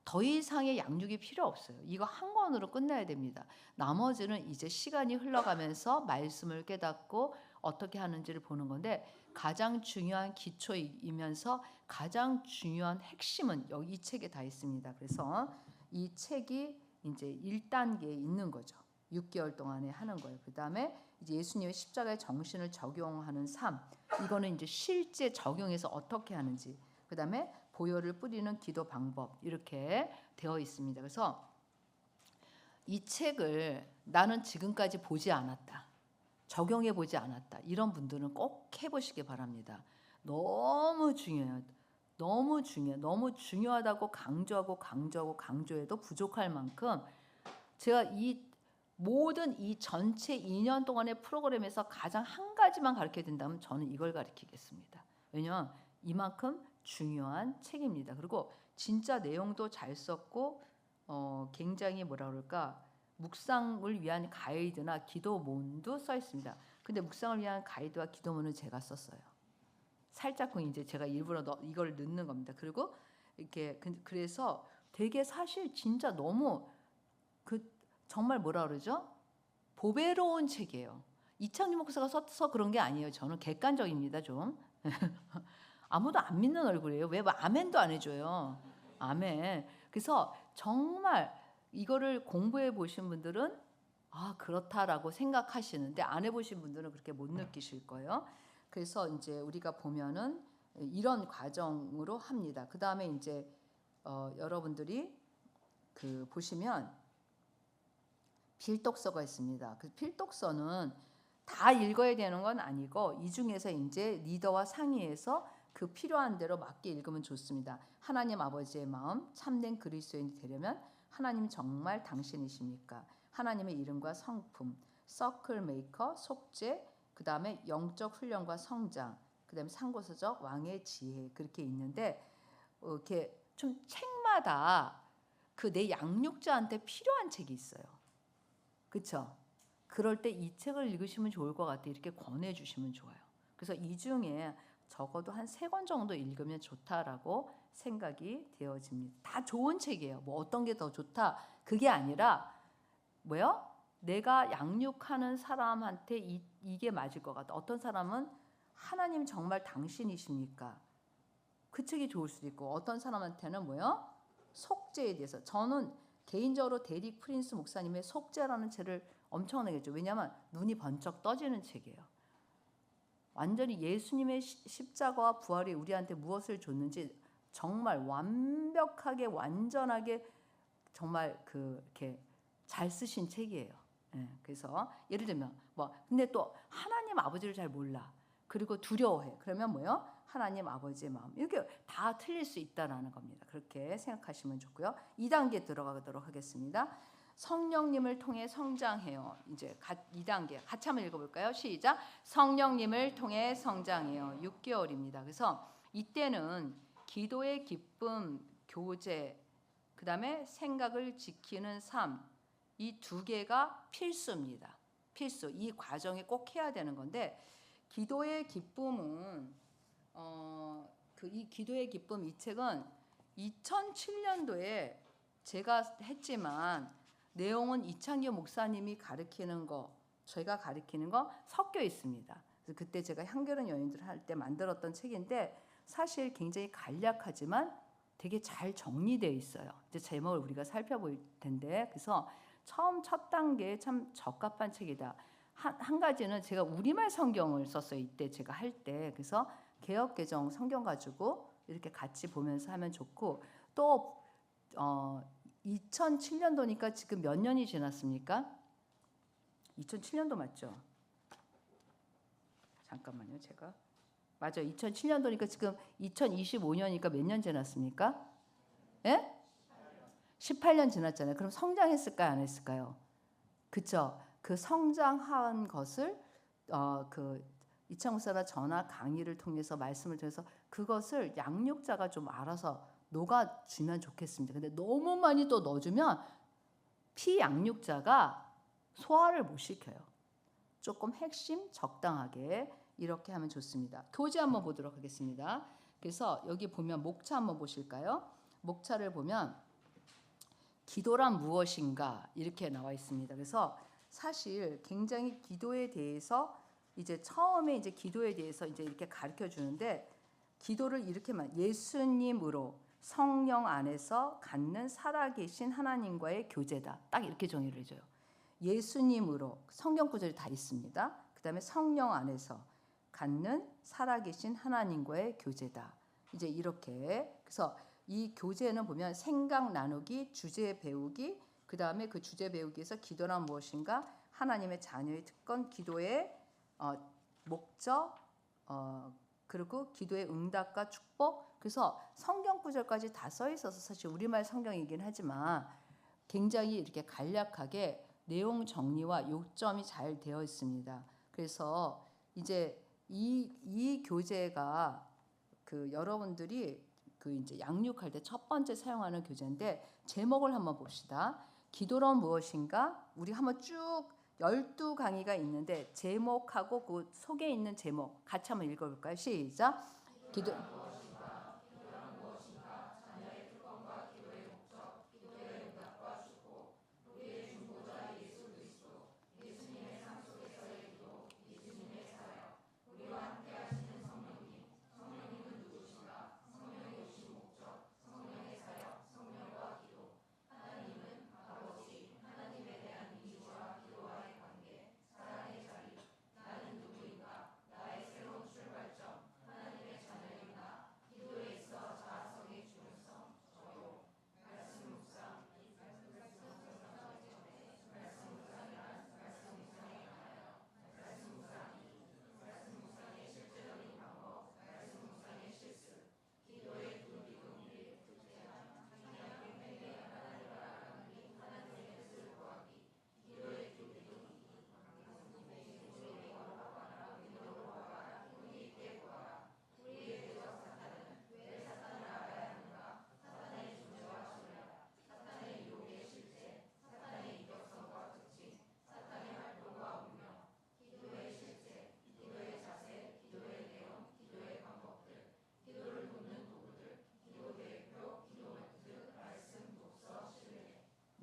더 이상의 양육이 필요 없어요. 이거 한 권으로 끝내야 됩니다. 나머지는 이제 시간이 흘러가면서 말씀을 깨닫고 어떻게 하는지를 보는 건데 가장 중요한 기초이면서 가장 중요한 핵심은 여기 이 책에 다 있습니다. 그래서 이 책이 이제 1단계에 있는 거죠. 6개월 동안에 하는 거예요. 그다음에 이제 예수님의 십자가의 정신을 적용하는 삶. 이거는 이제 실제 적용해서 어떻게 하는지. 그다음에 보혈을 뿌리는 기도 방법 이렇게 되어 있습니다. 그래서 이 책을 나는 지금까지 보지 않았다. 적용해 보지 않았다. 이런 분들은 꼭 해보시기 바랍니다. 너무 중요해요. 너무 중요하다고 강조해도 부족할 만큼 제가 이 모든 이 전체 2년 동안의 프로그램에서 가장 한 가지만 가르쳐야 된다면 저는 이걸 가르치겠습니다. 왜냐하면 이만큼 중요한 책입니다. 그리고 진짜 내용도 잘 썼고 굉장히 뭐라 그럴까 묵상을 위한 가이드나 기도문도 써 있습니다. 근데 묵상을 위한 가이드와 기도문은 제가 썼어요. 살짝 이제 제가 일부러 이걸 넣는 겁니다. 그리고 이렇게 그래서 되게 사실 진짜 너무 정말 뭐라 그러죠? 보배로운 책이에요. 이창규 목사가 써서 그런 게 아니에요. 저는 객관적입니다. 좀 아무도 안 믿는 얼굴이에요. 왜 아멘도 안 해줘요. 아멘. 그래서 정말 이거를 공부해 보신 분들은 아 그렇다라고 생각하시는데 안 해보신 분들은 그렇게 못 느끼실 거예요. 그래서 이제 우리가 보면은 이런 과정으로 합니다. 그 다음에 이제 여러분들이 보시면 필독서가 있습니다. 그 필독서는 다 읽어야 되는 건 아니고 이 중에서 이제 리더와 상의해서 그 필요한 대로 맞게 읽으면 좋습니다. 하나님 아버지의 마음, 참된 그리스도인이 되려면 하나님 정말 당신이십니까? 하나님의 이름과 성품, 서클 메이커, 속죄, 그 다음에 영적 훈련과 성장, 그 다음에 상고서적 왕의 지혜 그렇게 있는데 이렇게 좀 책마다 그 내 양육자한테 필요한 책이 있어요. 그렇죠? 그럴 때 이 책을 읽으시면 좋을 것 같아요. 이렇게 권해주시면 좋아요. 그래서 이 중에 적어도 한 3권 정도 읽으면 좋다라고 생각이 되어집니다. 다 좋은 책이에요. 뭐 어떤 게 더 좋다 그게 아니라 뭐요? 내가 양육하는 사람한테 이게 맞을 것 같다. 어떤 사람은 하나님 정말 당신이십니까? 그 책이 좋을 수도 있고 어떤 사람한테는 뭐요? 속죄에 대해서 저는 개인적으로 데릭 프린스 목사님의 속죄라는 책을 엄청나게 했죠. 왜냐하면 눈이 번쩍 떠지는 책이에요. 완전히 예수님의 십자가와 부활이 우리한테 무엇을 줬는지 정말 완벽하게 완전하게 정말 이렇게 잘 쓰신 책이에요. 그래서 예를 들면 근데 또 하나님 아버지를 잘 몰라. 그리고 두려워해. 그러면 뭐요? 하나님 아버지의 마음. 이렇게 다 틀릴 수 있다라는 겁니다. 그렇게 생각하시면 좋고요. 2단계 들어가도록 하겠습니다. 성령님을 통해 성장해요. 이제 2단계 같이 한번 읽어볼까요? 시작. 성령님을 통해 성장해요. 6개월입니다. 그래서 이때는 기도의 기쁨, 교제, 그 다음에 생각을 지키는 삶, 이 2개가 필수입니다. 필수. 이 과정에 꼭 해야 되는 건데, 기도의 기쁨은 이 기도의 기쁨 이 책은 2007년도에 제가 했지만 내용은 이창규 목사님이 가르치는 거, 제가 가르치는 거 섞여 있습니다. 그래서 그때 제가 향기로운 연인들 할 때 만들었던 책인데 사실 굉장히 간략하지만 되게 잘 정리되어 있어요. 이제 제목을 우리가 살펴볼 텐데, 그래서 처음 첫 단계에 참 적합한 책이다. 한 가지는 제가 우리말 성경을 썼어요. 이때 제가 할 때. 그래서 개역개정 성경 가지고 이렇게 같이 보면서 하면 좋고, 또 2007년도니까 지금 몇 년이 지났습니까? 2007년도 맞죠? 잠깐만요. 제가 맞아요. 2007년도니까 지금 2025년이니까 몇 년 지났습니까? 예? 18년 지났잖아요. 그럼 성장했을까요? 안 했을까요? 그쵸? 그 성장한 것을 이창우사라 전화 강의를 통해서 말씀을 드려서 그것을 양육자가 좀 알아서 녹아주면 좋겠습니다. 근데 너무 많이 또 넣어주면 피양육자가 소화를 못 시켜요. 조금 핵심 적당하게 이렇게 하면 좋습니다. 교재 한번 보도록 하겠습니다. 그래서 여기 보면 목차 한번 보실까요? 목차를 보면 기도란 무엇인가 이렇게 나와 있습니다. 그래서 사실 굉장히 기도에 대해서 이제 처음에 이제 기도에 대해서 이제 이렇게 가르쳐 주는데, 기도를 이렇게만 예수님으로 성령 안에서 갖는 살아계신 하나님과의 교제다. 딱 이렇게 정의를 해줘요. 예수님으로 성경 구절이 다 있습니다. 그 다음에 성령 안에서 갖는 살아계신 하나님과의 교제다. 이제 이렇게. 그래서 이 교제는 보면 생각 나누기, 주제 배우기, 그 다음에 그 주제 배우기에서 기도란 무엇인가, 하나님의 자녀의 특권, 기도의 목적, 그리고 기도의 응답과 축복. 그래서 성경 구절까지 다 써 있어서 사실 우리말 성경이긴 하지만 굉장히 이렇게 간략하게 내용 정리와 요점이 잘 되어 있습니다. 그래서 이제 이 교재가 여러분들이 이제 양육할 때 첫 번째 사용하는 교재인데, 제목을 한번 봅시다. 기도란 무엇인가? 우리 한번 쭉 12강의가 있는데 제목하고 그 속에 있는 제목 같이 한번 읽어볼까요? 시작. 기도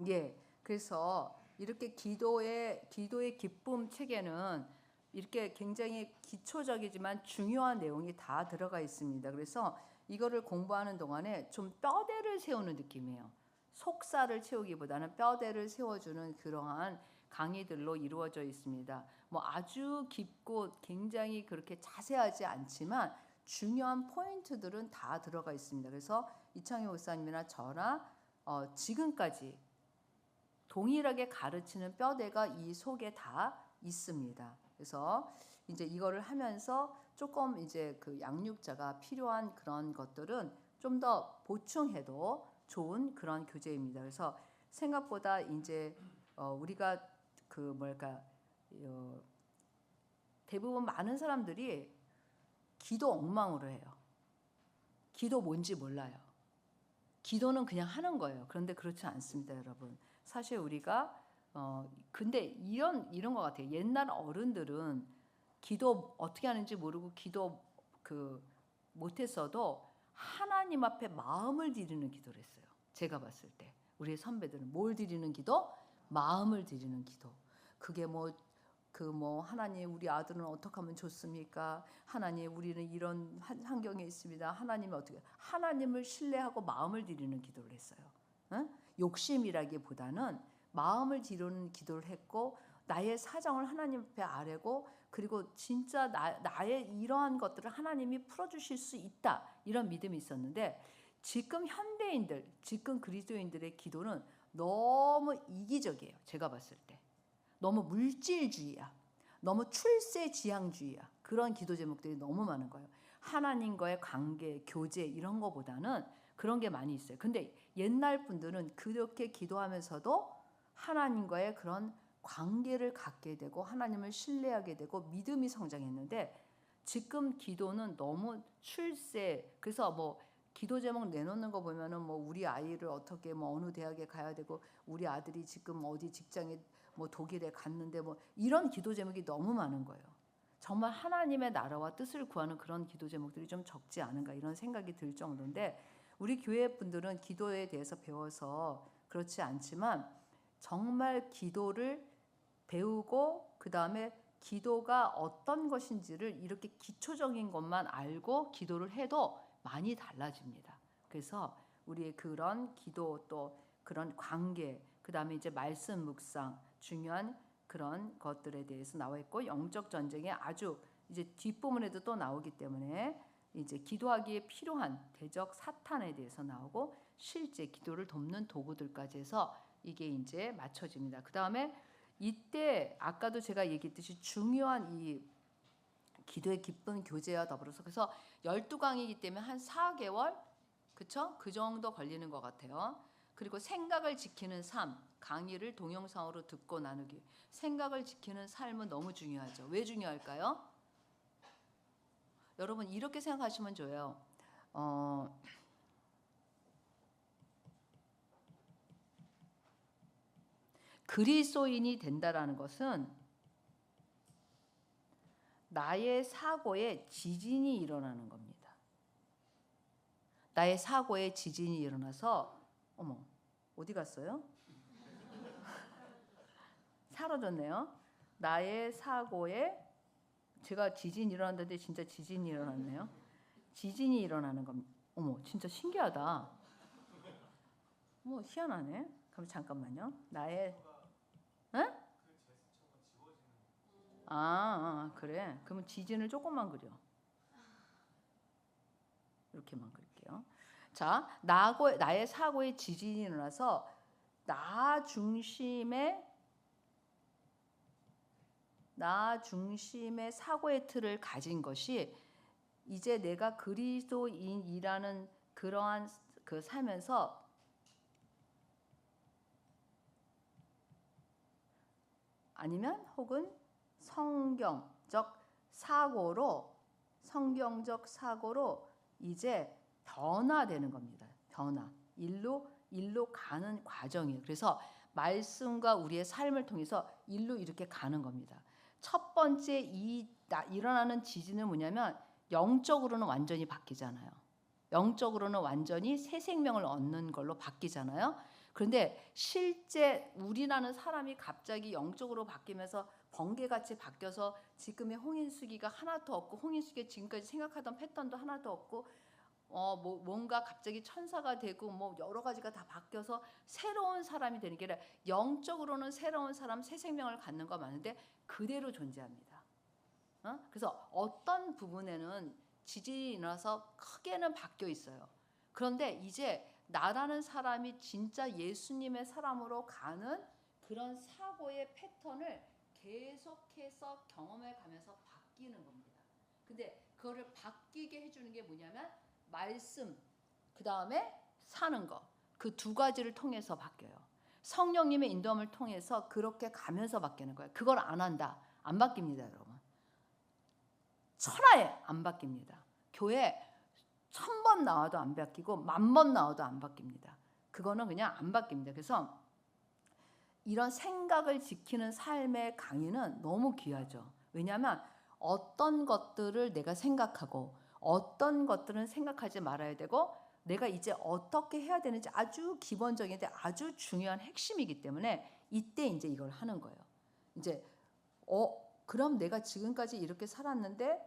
예. 그래서 이렇게 기도의 기쁨 책에는 이렇게 굉장히 기초적이지만 중요한 내용이 다 들어가 있습니다. 그래서 이거를 공부하는 동안에 좀 뼈대를 세우는 느낌이에요. 속살을 채우기보다는 뼈대를 세워주는 그러한 강의들로 이루어져 있습니다. 뭐 아주 깊고 굉장히 그렇게 자세하지 않지만 중요한 포인트들은 다 들어가 있습니다. 그래서 이창희 목사님이나 저나 지금까지 동일하게 가르치는 뼈대가 이 속에 다 있습니다. 그래서 이제 이거를 하면서 조금 이제 그 양육자가 필요한 그런 것들은 좀 더 보충해도 좋은 그런 교재입니다. 그래서 생각보다 이제 우리가 그 뭐랄까 대부분 많은 사람들이 기도 엉망으로 해요. 기도 뭔지 몰라요. 기도는 그냥 하는 거예요. 그런데 그렇지 않습니다, 여러분. 사실 우리가 근데 이런 것 같아요. 옛날 어른들은 기도 어떻게 하는지 모르고 기도 못했어도 하나님 앞에 마음을 드리는 기도를 했어요. 제가 봤을 때 우리의 선배들은 뭘 드리는 기도? 마음을 드리는 기도. 그게 하나님 우리 아들은 어떻게 하면 좋습니까? 하나님 우리는 이런 환경에 있습니다. 하나님을 신뢰하고 마음을 드리는 기도를 했어요. 응? 욕심이라기보다는 마음을 드리는 기도를 했고 나의 사정을 하나님 앞에 아뢰고 그리고 진짜 나의 이러한 것들을 하나님이 풀어주실 수 있다 이런 믿음이 있었는데 지금 현대인들, 지금 그리스도인들의 기도는 너무 이기적이에요. 제가 봤을 때 너무 물질주의야. 너무 출세지향주의야. 그런 기도 제목들이 너무 많은 거예요. 하나님과의 관계, 교제 이런 거보다는 그런 게 많이 있어요. 근데 옛날 분들은 그렇게 기도하면서도 하나님과의 그런 관계를 갖게 되고 하나님을 신뢰하게 되고 믿음이 성장했는데 지금 기도는 너무 그래서 기도 제목 내놓는 거 보면은 우리 아이를 어떻게 어느 대학에 가야 되고 우리 아들이 지금 어디 직장에 독일에 갔는데 이런 기도 제목이 너무 많은 거예요. 정말 하나님의 나라와 뜻을 구하는 그런 기도 제목들이 좀 적지 않은가 이런 생각이 들 정도인데 우리 교회 분들은 기도에 대해서 배워서 그렇지 않지만 정말 기도를 배우고 그 다음에 기도가 어떤 것인지를 이렇게 기초적인 것만 알고 기도를 해도 많이 달라집니다. 그래서 우리의 그런 기도 또 그런 관계 그 다음에 이제 말씀 묵상 중요한 그런 것들에 대해서 나와 있고 영적 전쟁에 아주 이제 뒷부분에도 또 나오기 때문에 이제 기도하기에 필요한 대적 사탄에 대해서 나오고 실제 기도를 돕는 도구들까지 해서 이게 이제 맞춰집니다. 그 다음에 이때 아까도 제가 얘기했듯이 중요한 이 기도의 기쁜 교제와 더불어서 그래서 12강이기 때문에 한 4개월 그쵸? 그 정도 걸리는 것 같아요. 그리고 생각을 지키는 삶 강의를 동영상으로 듣고 나누기 생각을 지키는 삶은 너무 중요하죠. 왜 중요할까요? 여러분 이렇게 생각하시면 좋아요. 그리스도인이 된다라는 것은 나의 사고에 지진이 일어나는 겁니다. 나의 사고에 지진이 일어나서 어머 어디 갔어요? 사라졌네요. 나의 사고에 제가 지진이 일어난다는데 진짜 지진이 일어났네요. 지진이 일어나는 겁니다. 어머 진짜 신기하다. 희한하네. 그럼 잠깐만요. 응? 그래. 그러면 지진을 조금만 그려. 이렇게만 그릴게요. 자, 나의 사고에 지진이 일어나서 나 중심의 사고의 틀을 가진 것이 이제 내가 그리스도인이라는 그러한 살면서 아니면 혹은 성경적 사고로 이제 변화되는 겁니다. 일로 가는 과정이에요. 그래서 말씀과 우리의 삶을 통해서 일로 이렇게 가는 겁니다. 첫 번째 일어나는 지진은 뭐냐면 영적으로는 완전히 바뀌잖아요. 영적으로는 완전히 새 생명을 얻는 걸로 바뀌잖아요. 그런데 실제 우리라는 사람이 갑자기 영적으로 바뀌면서 번개같이 바뀌어서 지금의 홍인수기가 하나도 없고 홍인수기가 지금까지 생각하던 패턴도 하나도 없고 뭔가 갑자기 천사가 되고 여러 가지가 다 바뀌어서 새로운 사람이 되는 게 아니라 영적으로는 새로운 사람 새 생명을 갖는 거 맞는데 그대로 존재합니다. 그래서 어떤 부분에는 지진이 일어나서 크게는 바뀌어 있어요. 그런데 이제 나라는 사람이 진짜 예수님의 사람으로 가는 그런 사고의 패턴을 계속해서 경험해 가면서 바뀌는 겁니다. 근데 그거를 바뀌게 해주는 게 뭐냐면 말씀, 그 다음에 사는 거. 그 두 가지를 통해서 바뀌어요. 성령님의 인도함을 통해서 그렇게 가면서 바뀌는 거예요. 그걸 안 한다. 안 바뀝니다, 여러분. 천하에 안 바뀝니다. 교회 1000번 나와도 안 바뀌고 10,000번 나와도 안 바뀝니다. 그거는 그냥 안 바뀝니다. 그래서 이런 생각을 지키는 삶의 강의는 너무 귀하죠. 왜냐하면 어떤 것들을 내가 생각하고 어떤 것들은 생각하지 말아야 되고 내가 이제 어떻게 해야 되는지 아주 기본적인데 아주 중요한 핵심이기 때문에 이때 이제 이걸 하는 거예요. 이제 그럼 내가 지금까지 이렇게 살았는데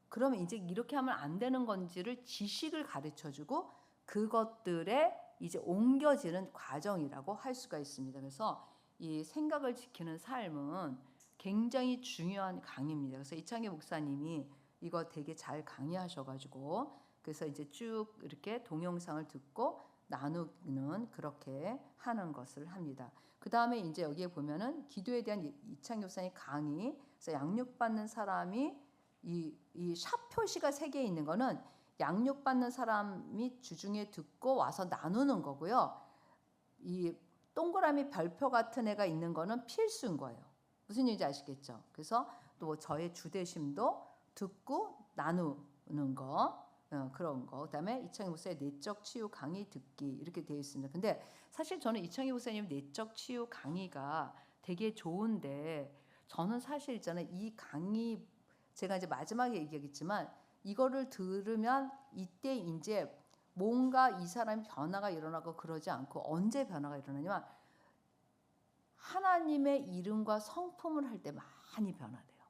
그러면 이제 이렇게 하면 안 되는 건지를 지식을 가르쳐주고 그것들에 이제 옮겨지는 과정이라고 할 수가 있습니다. 그래서 이 생각을 지키는 삶은 굉장히 중요한 강의입니다. 그래서 이창규 목사님이 이거 되게 잘 강의하셔가지고 그래서 이제 쭉 이렇게 동영상을 듣고 나누는 그렇게 하는 것을 합니다. 그 다음에 이제 여기에 보면은 기도에 대한 이창규 목사님 강의. 그래서 양육받는 사람이 이 샵 표시가 3개 있는 거는 양육받는 사람이 주중에 듣고 와서 나누는 거고요. 이 동그라미 별표 같은 애가 있는 거는 필수인 거예요. 무슨 얘기인지 아시겠죠? 그래서 또 저의 주대심도 듣고 나누는 거 그런 거. 그다음에 이창희 목사의 내적 치유 강의 듣기 이렇게 되어 있습니다. 근데 사실 저는 이창희 목사님 내적 치유 강의가 되게 좋은데 저는 사실 있잖아요. 이 강의 제가 이제 마지막에 얘기하겠지만 이거를 들으면 이때 이제 뭔가 이 사람이 변화가 일어나고 그러지 않고 언제 변화가 일어나냐면 하나님의 이름과 성품을 할 때 많이 변화돼요.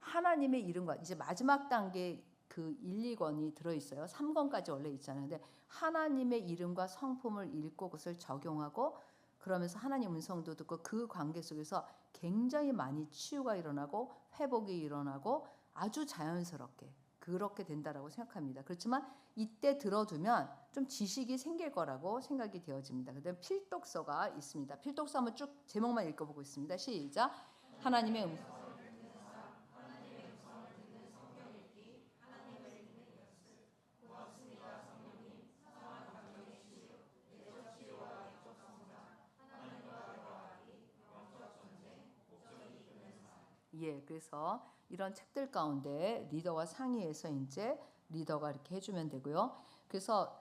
하나님의 이름과 이제 마지막 단계 그 1, 2권이 들어있어요. 3권까지 원래 있잖아요. 근데 하나님의 이름과 성품을 읽고 그것을 적용하고 그러면서 하나님 음성도 듣고 그 관계 속에서 굉장히 많이 치유가 일어나고 회복이 일어나고 아주 자연스럽게 그렇게 된다라고 생각합니다. 그렇지만 이때 들어두면 좀 지식이 생길 거라고 생각이 되어집니다. 그다음에 필독서가 있습니다. 필독서 한번 쭉 제목만 읽어보고 있습니다. 시작. 하나님의 예, 그래서 이런 책들 가운데 리더와 상의해서 이제 리더가 이렇게 해주면 되고요. 그래서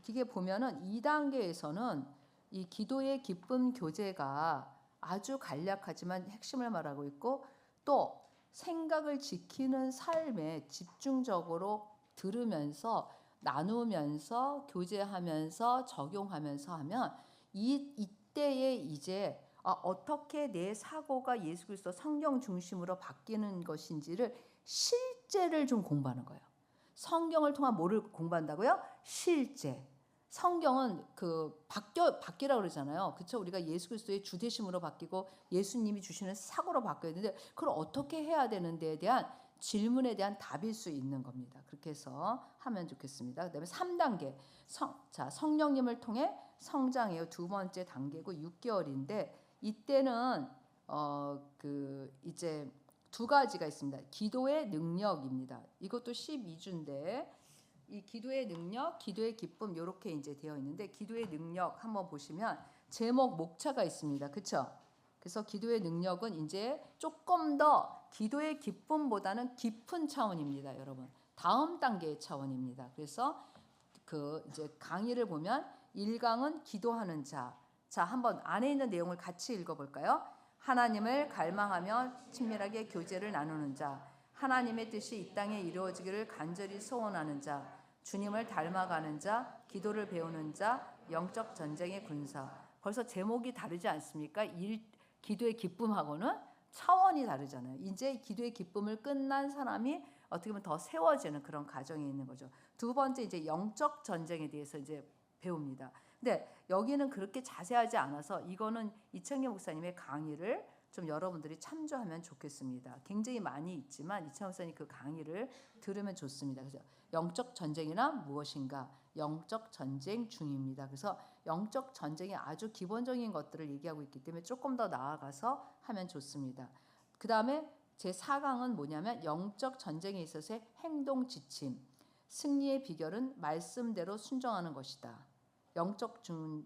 이게 보면은 2단계에서는 이 기도의 기쁨 교재가 아주 간략하지만 핵심을 말하고 있고 또 생각을 지키는 삶에 집중적으로 들으면서 나누면서 교제하면서 적용하면서 하면 이때에 이제 어떻게 내 사고가 예수 그리스도 성경 중심으로 바뀌는 것인지를 실제를 좀 공부하는 거예요. 성경을 통한 뭐를 공부한다고요? 실제. 성경은 그 바뀌라고 그러잖아요. 그렇죠? 우리가 예수 그리스도의 주 되심으로 바뀌고 예수님이 주시는 사고로 바뀌어야 되는데 그걸 어떻게 해야 되는데에 대한 질문에 대한 답일 수 있는 겁니다. 그렇게 해서 하면 좋겠습니다. 그다음에 3단계. 성령님을 통해 성장해요. 2번째 단계고 6개월인데 이때는 이제 2가지가 있습니다. 기도의 능력입니다. 이것도 12주인데 이 기도의 능력, 기도의 기쁨 이렇게 이제 되어 있는데 기도의 능력 한번 보시면 제목 목차가 있습니다. 그렇죠? 그래서 기도의 능력은 이제 조금 더 기도의 기쁨보다는 깊은 차원입니다, 여러분. 다음 단계의 차원입니다. 그래서 그 이제 강의를 보면 1강은 기도하는 자. 자, 한번 안에 있는 내용을 같이 읽어볼까요? 하나님을 갈망하며 친밀하게 교제를 나누는 자, 하나님의 뜻이 이 땅에 이루어지기를 간절히 소원하는 자, 주님을 닮아가는 자, 기도를 배우는 자, 영적 전쟁의 군사. 벌써 제목이 다르지 않습니까? 기도의 기쁨하고는 차원이 다르잖아요. 이제 기도의 기쁨을 끝난 사람이 어떻게 보면 더 세워지는 그런 과정이 있는 거죠. 2번째 이제 영적 전쟁에 대해서 이제 배웁니다. 근데 여기는 그렇게 자세하지 않아서 이거는 이창규 목사님의 강의를 좀 여러분들이 참조하면 좋겠습니다. 굉장히 많이 있지만 이창규 목사님 그 강의를 들으면 좋습니다. 그래서 영적 전쟁이나 무엇인가 영적 전쟁 중입니다. 그래서 영적 전쟁의 아주 기본적인 것들을 얘기하고 있기 때문에 조금 더 나아가서 하면 좋습니다. 그 다음에 제4강은 뭐냐면 영적 전쟁에 있어서의 행동 지침. 승리의 비결은 말씀대로 순종하는 것이다. 영적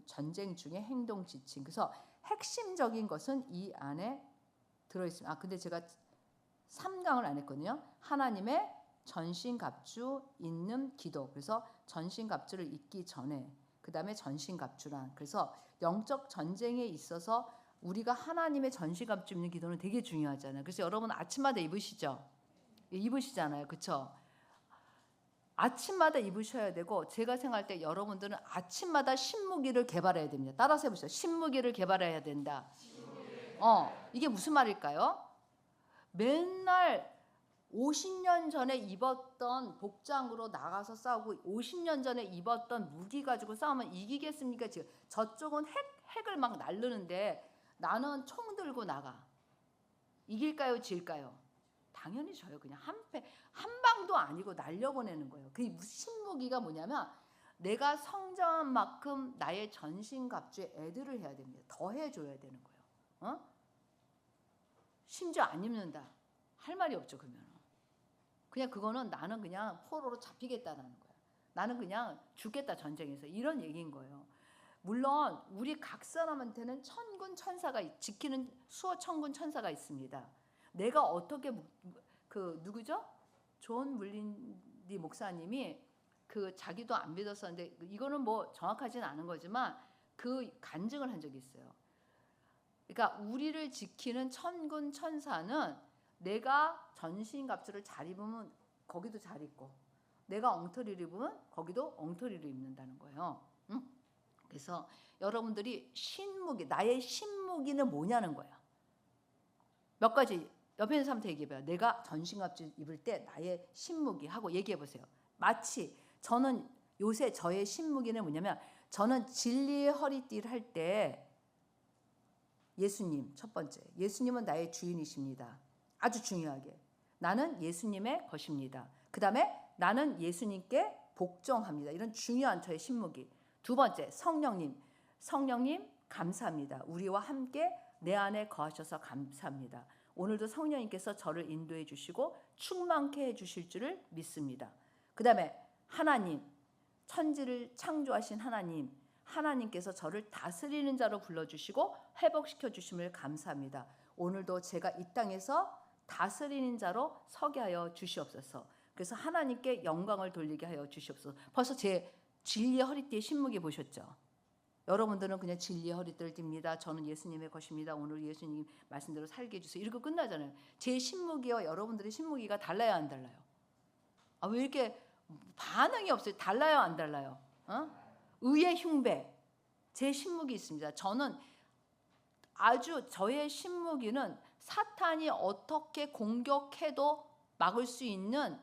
전쟁 중에 행동 지침. 그래서 핵심적인 것은 이 안에 들어있습니다. 근데 제가 3강을 안 했거든요. 하나님의 전신갑주 있는 기도. 그래서 전신갑주를 잊기 전에 그 다음에 전신갑주란. 그래서 영적 전쟁에 있어서 우리가 하나님의 전신갑주 입는 기도는 되게 중요하잖아요. 그래서 여러분 아침마다 입으시죠? 입으시잖아요. 그렇죠? 아침마다 입으셔야 되고, 제가 생각할 때 여러분들은 아침마다 신무기를 개발해야 됩니다. 따라서 해보세요. 신무기를 개발해야 된다. 이게 무슨 말일까요? 맨날 50년 전에 입었던 복장으로 나가서 싸우고 50년 전에 입었던 무기 가지고 싸우면 이기겠습니까? 지금 저쪽은 핵을 막 날르는데 나는 총 들고 나가. 이길까요? 질까요? 당연히 져요. 그냥 한 방도 아니고 날려보내는 거예요. 그 신무기가 뭐냐면 내가 성장한 만큼 나의 전신갑주에 애들을 해야 됩니다. 더 해줘야 되는 거예요. 심지어 안 입는다. 할 말이 없죠. 그러면 그냥 그거는 나는 그냥 포로로 잡히겠다라는 거야. 나는 그냥 죽겠다 전쟁에서, 이런 얘기인 거예요. 물론 우리 각 사람한테는 천군 천사가 지키는 수호 천군 천사가 있습니다. 내가 어떻게 누구죠? 존 물린디 목사님이 자기도 안 믿었었는데 이거는 뭐 정확하지는 않은 거지만 그 간증을 한 적이 있어요. 그러니까 우리를 지키는 천군 천사는 내가 전신갑주를 잘 입으면 거기도 잘 입고, 내가 엉터리를 입으면 거기도 엉터리를 입는다는 거예요. 그래서 여러분들이 신무기, 나의 신무기는 뭐냐는 거야. 몇 가지 옆에 있는 사람한테 얘기해봐요. 내가 전신갑주 입을 때 나의 신무기 하고 얘기해보세요. 마치 저는 요새 저의 신무기는 뭐냐면, 저는 진리의 허리띠를 할 때 예수님 첫 번째, 예수님은 나의 주인이십니다. 아주 중요하게 나는 예수님의 것입니다. 그 다음에 나는 예수님께 복종합니다. 이런 중요한 저의 신무기. 두 번째, 성령님 감사합니다. 우리와 함께 내 안에 거하셔서 감사합니다. 오늘도 성령님께서 저를 인도해 주시고 충만케 해 주실 줄을 믿습니다. 그 다음에 하나님, 천지를 창조하신 하나님께서 저를 다스리는 자로 불러주시고 회복시켜 주심을 감사합니다. 오늘도 제가 이 땅에서 다스리는 자로 서게 하여 주시옵소서. 그래서 하나님께 영광을 돌리게 하여 주시옵소서. 벌써 제 진리의 허리띠의 신무기 보셨죠? 여러분들은 그냥 진리의 허리띠를 띱니다. 저는 예수님의 것입니다. 오늘 예수님 말씀대로 살게 해주세요. 이렇게 끝나잖아요. 제 신무기와 여러분들의 신무기가 달라요, 안 달라요? 왜 이렇게 반응이 없어요? 달라요, 안 달라요? 의의 흉배, 제 신무기 있습니다. 저는 아주 저의 신무기는 사탄이 어떻게 공격해도 막을 수 있는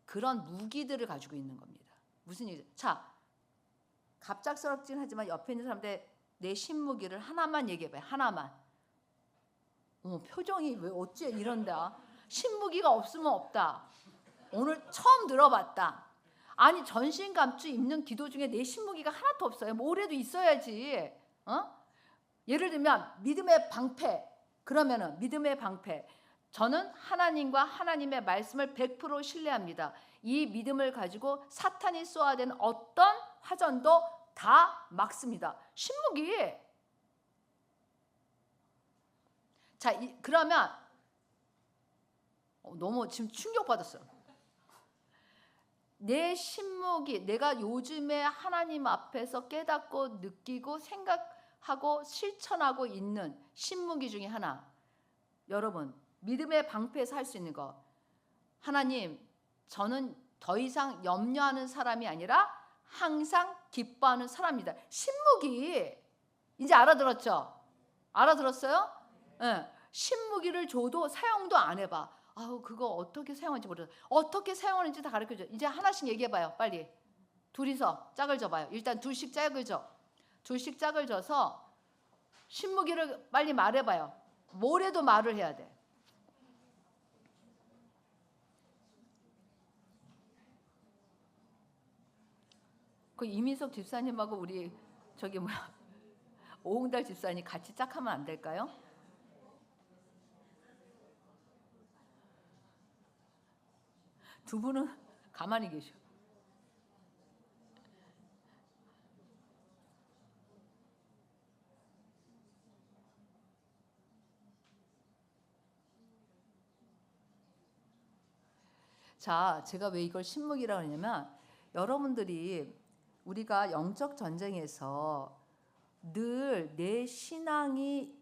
그런 무기들을 가지고 있는 겁니다. 무슨 얘기죠? 자, 갑작스럽긴 하지만 옆에 있는 사람들 내 신무기를 하나만 얘기해봐요. 하나만. 표정이 왜 어째 이런다. 신무기가 없으면 없다. 오늘 처음 들어봤다. 아니, 전신갑주 입는 기도 중에 내 신무기가 하나도 없어요. 뭐래도 있어야지. 예를 들면 믿음의 방패. 그러면은 믿음의 방패. 저는 하나님과 하나님의 말씀을 100% 신뢰합니다. 이 믿음을 가지고 사탄이 쏘아대는 어떤 화전도 다 막습니다. 신무기. 자, 그러면 너무 지금 충격받았어요. 내 신무기, 내가 요즘에 하나님 앞에서 깨닫고 느끼고 생각하고 실천하고 있는 신무기 중에 하나. 여러분, 믿음의 방패에서 할 수 있는 거. 하나님, 저는 더 이상 염려하는 사람이 아니라 항상 기뻐하는 사람이다. 신무기. 이제 알아들었죠? 알아들었어요? 네. 신무기를 줘도 사용도 안 해봐. 그거 어떻게 사용하는지 모르겠어. 어떻게 사용하는지 다 가르쳐줘. 이제 하나씩 얘기해봐요. 빨리. 둘이서 짝을 져봐요. 일단 둘씩 짝을 져. 둘씩 짝을 져서 신무기를 빨리 말해봐요. 뭐래도 말을 해야 돼. 그 이민석 집사님하고 우리 오홍달 집사님 같이 짝하면 안 될까요? 두 분은 가만히 계셔. 자, 제가 왜 이걸 신묵이라고 하냐면 여러분들이 우리가 영적 전쟁에서 늘 내 신앙이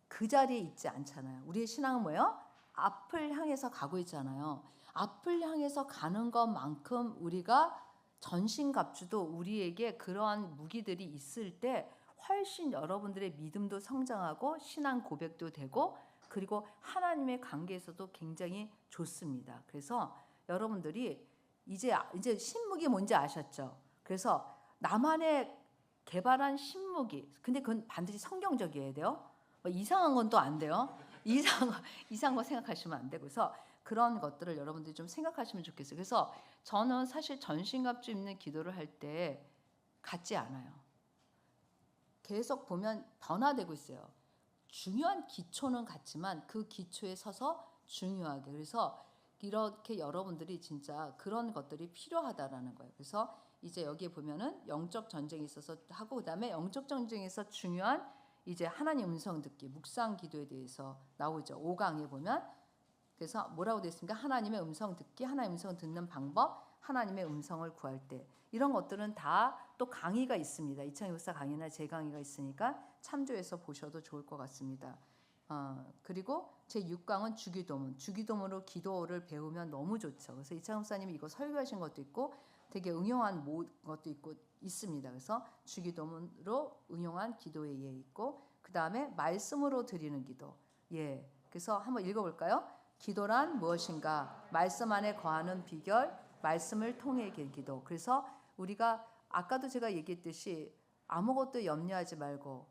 그 자리에 있지 않잖아요. 우리의 신앙은 뭐예요? 앞을 향해서 가고 있잖아요. 앞을 향해서 가는 것만큼 우리가 전신갑주도 우리에게 그러한 무기들이 있을 때 훨씬 여러분들의 믿음도 성장하고 신앙 고백도 되고 그리고 하나님의 관계에서도 굉장히 좋습니다. 그래서 여러분들이 이제 신무기 뭔지 아셨죠? 그래서 나만의 개발한 신무기, 근데 그건 반드시 성경적이어야 돼요. 뭐 이상한 건 또 안 돼요. 이상한 거 생각하시면 안 되고, 그래서 그런 것들을 여러분들이 좀 생각하시면 좋겠어요. 그래서 저는 사실 전신갑주 입는 기도를 할 때 같지 않아요. 계속 보면 변화되고 있어요. 중요한 기초는 같지만 그 기초에 서서 중요하게, 그래서 이렇게 여러분들이 진짜 그런 것들이 필요하다라는 거예요. 그래서 이제 여기에 보면은 영적 전쟁이 있어서 하고, 그다음에 영적 전쟁에서 중요한 이제 하나님 음성 듣기, 묵상 기도에 대해서 나오죠. 5강에 보면. 그래서 뭐라고 되어 있습니까? 하나님의 음성 듣기, 하나님의 음성 듣는 방법, 하나님의 음성을 구할 때, 이런 것들은 다 또 강의가 있습니다. 이창희 목사 강의나 제 강의가 있으니까 참조해서 보셔도 좋을 것 같습니다. 그리고 제 6강은 주기도문, 주기도문으로 기도를 배우면 너무 좋죠. 그래서 이창희 목사님이 이거 설교하신 것도 있고 되게 응용한 것도 있습니다. 그래서 주기도문으로 응용한 기도의 예 있고, 그 다음에 말씀으로 드리는 기도. 예, 그래서 한번 읽어볼까요? 기도란 무엇인가? 말씀 안에 거하는 비결, 말씀을 통해 기도. 그래서 우리가 아까도 제가 얘기했듯이 아무것도 염려하지 말고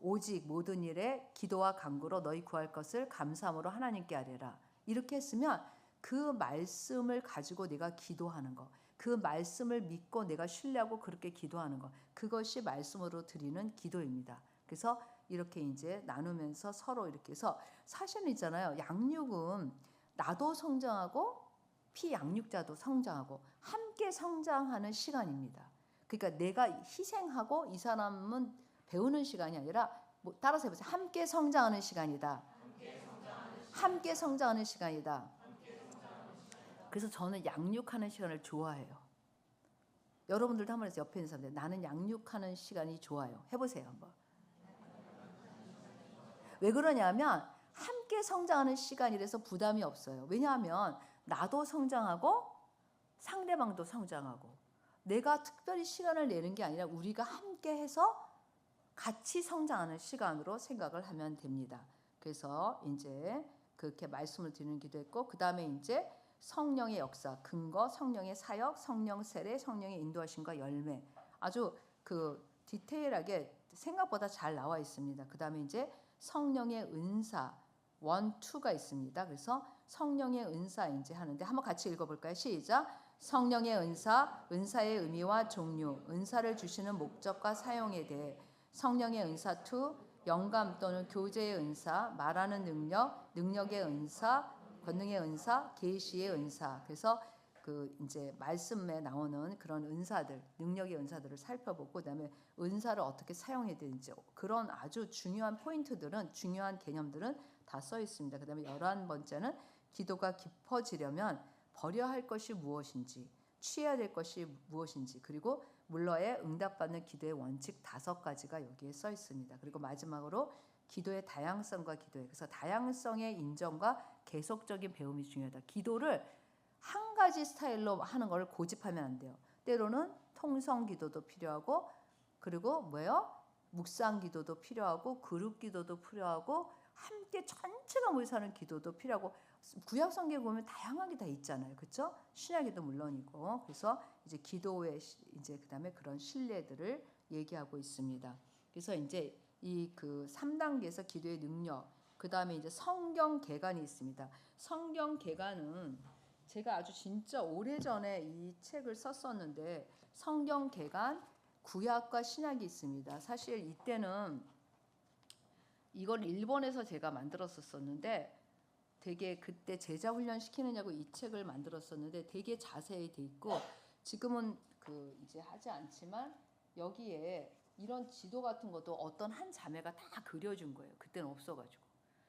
오직 모든 일에 기도와 간구로 너희 구할 것을 감사함으로 하나님께 아뢰라. 이렇게 했으면 그 말씀을 가지고 내가 기도하는 거, 그 말씀을 믿고 내가 신뢰하고 그렇게 기도하는 거, 그것이 말씀으로 드리는 기도입니다. 그래서 이렇게 이제 나누면서 서로 이렇게 해서, 사실은 있잖아요. 양육은 나도 성장하고 피양육자도 성장하고 함께 성장하는 시간입니다. 그러니까 내가 희생하고 이 사람은 배우는 시간이 아니라, 따라서 해보세요. 함께 성장하는 시간이다. 함께 성장하는 시간이다. 그래서 저는 양육하는 시간을 좋아해요. 여러분들도 한번 해서 옆에 있는 사람들, 나는 양육하는 시간이 좋아요. 해보세요 한번. 왜 그러냐면 함께 성장하는 시간이라서 부담이 없어요. 왜냐하면 나도 성장하고 상대방도 성장하고, 내가 특별히 시간을 내는 게 아니라 우리가 함께 해서 같이 성장하는 시간으로 생각을 하면 됩니다. 그래서 이제 그렇게 말씀을 드리는 기도했고, 그 다음에 이제 성령의 역사, 근거, 성령의 사역, 성령 세례, 성령의 인도하심과 열매, 아주 그 디테일하게 생각보다 잘 나와 있습니다. 그 다음에 이제 성령의 은사 1, 2가 있습니다. 그래서 성령의 은사 이제 하는데 한번 같이 읽어볼까요? 시작. 성령의 은사, 은사의 의미와 종류, 은사를 주시는 목적과 사용에 대해, 성령의 은사 2, 영감 또는 교제의 은사, 말하는 능력, 능력의 은사, 권능의 은사, 계시의 은사. 그래서 그 이제 말씀에 나오는 그런 은사들, 능력의 은사들을 살펴보고, 그다음에 은사를 어떻게 사용해야 되는지, 그런 아주 중요한 포인트들은, 중요한 개념들은 다 써 있습니다. 그다음에 11번째는 기도가 깊어지려면 버려야 할 것이 무엇인지, 취해야 될 것이 무엇인지, 그리고 물러에 응답받는 기도의 원칙 5가지가 여기에 써 있습니다. 그리고 마지막으로 기도의 다양성과 기도의, 그래서 다양성의 인정과 계속적인 배움이 중요하다. 기도를 한 가지 스타일로 하는 걸 고집하면 안 돼요. 때로는 통성 기도도 필요하고, 그리고 뭐예요? 묵상 기도도 필요하고, 그룹 기도도 필요하고, 함께 전체가 모여 사는 기도도 필요하고, 구약 성경에 보면 다양하게 다 있잖아요. 그렇죠? 신약에도 물론이고. 그래서 이제 기도의 이제 그다음에 그런 신뢰들을 얘기하고 있습니다. 그래서 이제 이 그 3단계에서 기도의 능력, 그다음에 이제 성경 개관이 있습니다. 성경 개관은 제가 아주 진짜 오래전에 이 책을 썼었는데, 성경 개관 구약과 신약이 있습니다. 사실 이때는 이걸 일본에서 제가 만들었었는데, 되게 그때 제자 훈련 시키느냐고 이 책을 만들었었는데 되게 자세히 돼 있고, 지금은 그 이제 하지 않지만 여기에 이런 지도 같은 것도 어떤 한 자매가 다 그려준 거예요. 그때는 없어가지고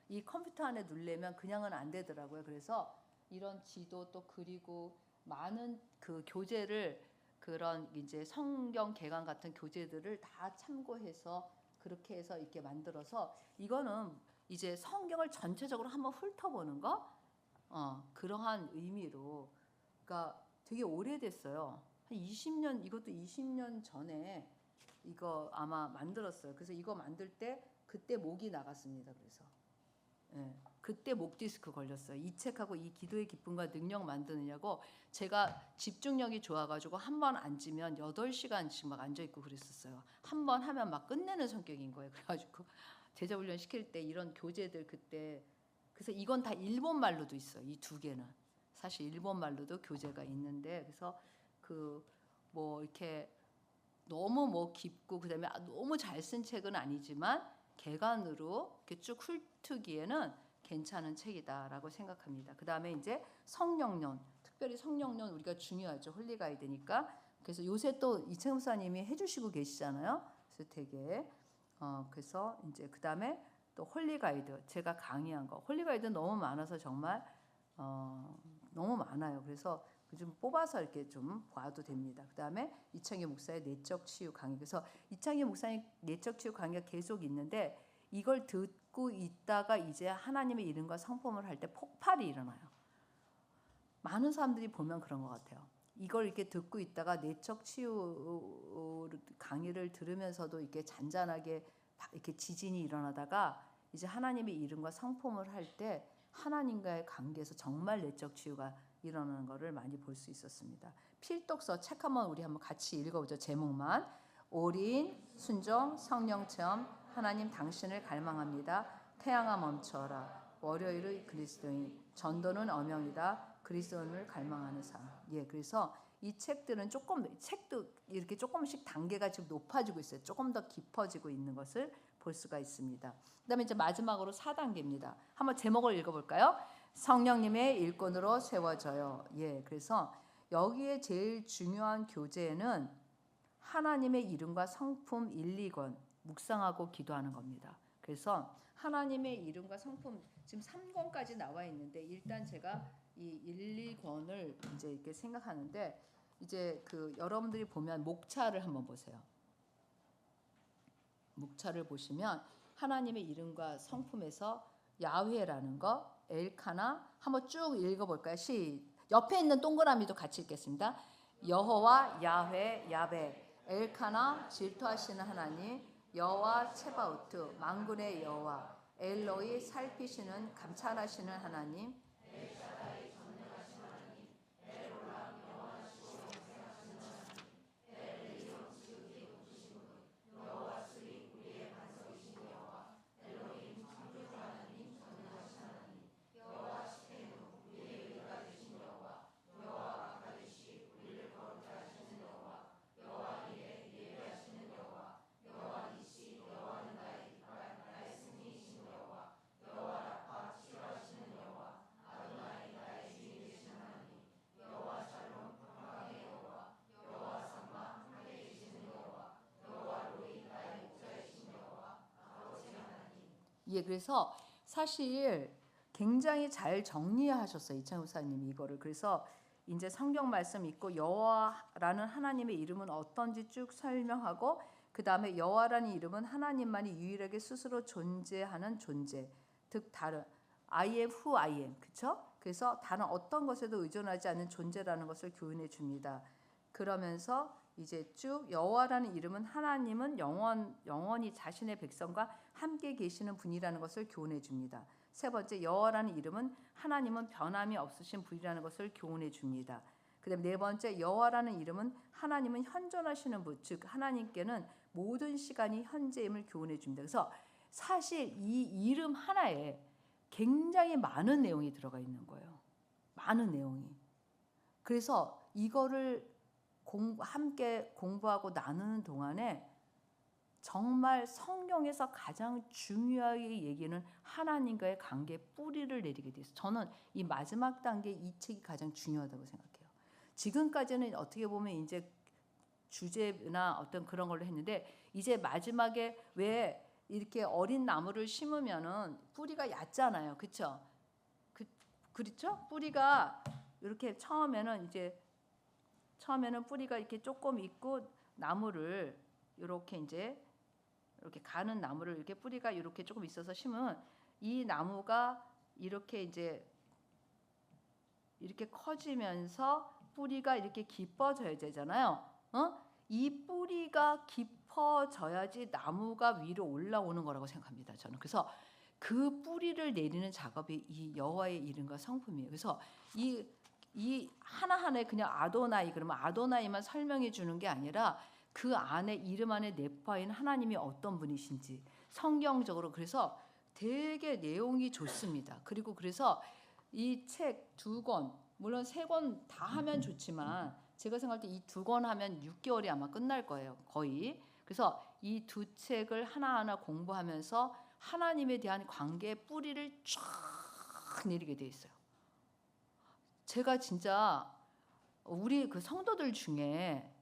이 컴퓨터 안에 누르려면 그냥은 안 되더라고요. 그래서 이런 지도 또 그리고 많은 그 교재를 그런 이제 성경 개관 같은 교재들을 다 참고해서 그렇게 해서 이렇게 만들어서 이거는 이제 성경을 전체적으로 한번 훑어보는 거 그러한 의미로 그러니까 되게 오래됐어요. 한 20년 이것도 20년 전에 이거 아마 만들었어요. 그래서 이거 만들 때 그때 목이 나갔습니다. 그래서 예, 그때 목 디스크 걸렸어요. 이 책하고 이 기도의 기쁨과 능력 만드느냐고 제가 집중력이 좋아가지고 한 번 앉으면 8시간씩 막 앉아있고 그랬었어요. 한 번 하면 막 끝내는 성격인 거예요. 그래가지고 제자훈련 시킬 때 이런 교재들 그때 그래서 이건 다 일본 말로도 있어요. 이 두 개는 사실 일본 말로도 교재가 있는데 그래서 그 뭐 이렇게 너무 뭐 깊고 그다음에 너무 잘 쓴 책은 아니지만 개관으로 이렇게 쭉 훑기에는 괜찮은 책이다라고 생각합니다. 그다음에 이제 성령론, 특별히 성령론 우리가 중요하죠. 홀리가이드니까. 그래서 요새 또 이채금 목사님이 해주시고 계시잖아요. 그래서 되게 그래서 이제 그다음에 또 홀리가이드 제가 강의한 거 홀리가이드 너무 많아서 정말 너무 많아요. 그래서 좀 뽑아서 이렇게 좀 봐도 됩니다. 그다음에 이창규 목사의 내적 치유 강의. 그래서 이창규 목사님 내적 치유 강의가 계속 있는데 이걸 듣고 있다가 이제 하나님의 이름과 성품을 할 때 폭발이 일어나요. 많은 사람들이 보면 그런 것 같아요. 이걸 이렇게 듣고 있다가 내적 치유 강의를 들으면서도 이렇게 잔잔하게 이렇게 지진이 일어나다가 이제 하나님의 이름과 성품을 할 때 하나님과의 관계에서 정말 내적 치유가 일어나는 것을 많이 볼 수 있었습니다. 필독서 책 한번 우리 한번 같이 읽어보죠. 제목만 올인, 순종, 성령 체험, 하나님 당신을 갈망합니다. 태양아 멈춰라. 월요일의 그리스도인, 전도는 엄영이다. 그리스도인을 갈망하는 삶. 예, 그래서 이 책들은 책도 이렇게 조금씩 단계가 지금 높아지고 있어요. 조금 더 깊어지고 있는 것을 볼 수가 있습니다. 그다음에 이제 마지막으로 4단계입니다. 한번 제목을 읽어볼까요? 성령님의 일꾼으로 세워져요. 예, 그래서 여기에 제일 중요한 교재는 하나님의 이름과 성품 1, 2권 묵상하고 기도하는 겁니다. 그래서 하나님의 이름과 성품 지금 3권까지 나와 있는데 일단 제가 이 1, 2권을 이제 이렇게 생각하는데 이제 그 여러분들이 보면 목차를 한번 보세요. 목차를 보시면 하나님의 이름과 성품에서 야훼라는 거, 엘카나 한번 쭉 읽어볼까요? 옆에 있는 동그라미도 같이 읽겠습니다. 여호와, 야훼, 야베, 엘카나 질투하시는 하나님, 여호와 체바우트 만군의 여호와, 엘로이 살피시는 감찰하시는 하나님, 예, 그래서 사실 굉장히 잘 정리하셨어요. 이창훈 목사님이 이거를. 그래서 이제 성경 말씀 있고 여호와라는 하나님의 이름은 어떤지 쭉 설명하고 그 다음에 여호와라는 이름은 하나님만이 유일하게 스스로 존재하는 존재. 즉 다른 I am who I am. 그렇죠? 그래서 다른 어떤 것에도 의존하지 않는 존재라는 것을 교훈해 줍니다. 그러면서 이제 쭉 여호와라는 이름은 하나님은 영원히 자신의 백성과 함께 계시는 분이라는 것을 교훈해 줍니다. 세 번째 여호와라는 이름은 하나님은 변함이 없으신 분이라는 것을 교훈해 줍니다. 그다음 네 번째 여호와라는 이름은 하나님은 현존하시는 분, 즉 하나님께는 모든 시간이 현재임을 교훈해 줍니다. 그래서 사실 이 이름 하나에 굉장히 많은 내용이 들어가 있는 거예요. 많은 내용이. 그래서 이거를 함께 공부하고 나누는 동안에 정말 성경에서 가장 중요하게 얘기는 하나님과의 관계의 뿌리를 내리게 돼서 저는 이 마지막 단계 이 책이 가장 중요하다고 생각해요. 지금까지는 어떻게 보면 이제 주제나 어떤 그런 걸로 했는데 이제 마지막에 왜 이렇게 어린 나무를 심으면은 뿌리가 얕잖아요. 그렇죠? 그렇죠? 뿌리가 이렇게 처음에는 뿌리가 이렇게 조금 있고 나무를 이렇게 이제 이렇게 가는 나무를 이렇게 뿌리가 이렇게 조금 있어서 심으면 이 나무가 이렇게 이제 이렇게 커지면서 뿌리가 이렇게 깊어져야 되잖아요. 이 뿌리가 깊어져야지 나무가 위로 올라오는 거라고 생각합니다. 저는 그래서 그 뿌리를 내리는 작업이 이 여호와의 이름과 성품이에요. 그래서 이 하나하나에 그냥 아도나이 그러면 아도나이만 설명해 주는 게 아니라 그 안에 이름 안에 내포인 하나님이 어떤 분이신지 성경적으로 그래서 되게 내용이 좋습니다. 그리고 그래서 이 책 2권 물론 3권 다 하면 좋지만 제가 생각할 때 이 2권 하면 6개월이 아마 끝날 거예요. 거의. 그래서 이 2 책을 하나하나 공부하면서 하나님에 대한 관계의 뿌리를 쫙 내리게 돼 있어요. 제가 진짜 우리 그 성도들 중에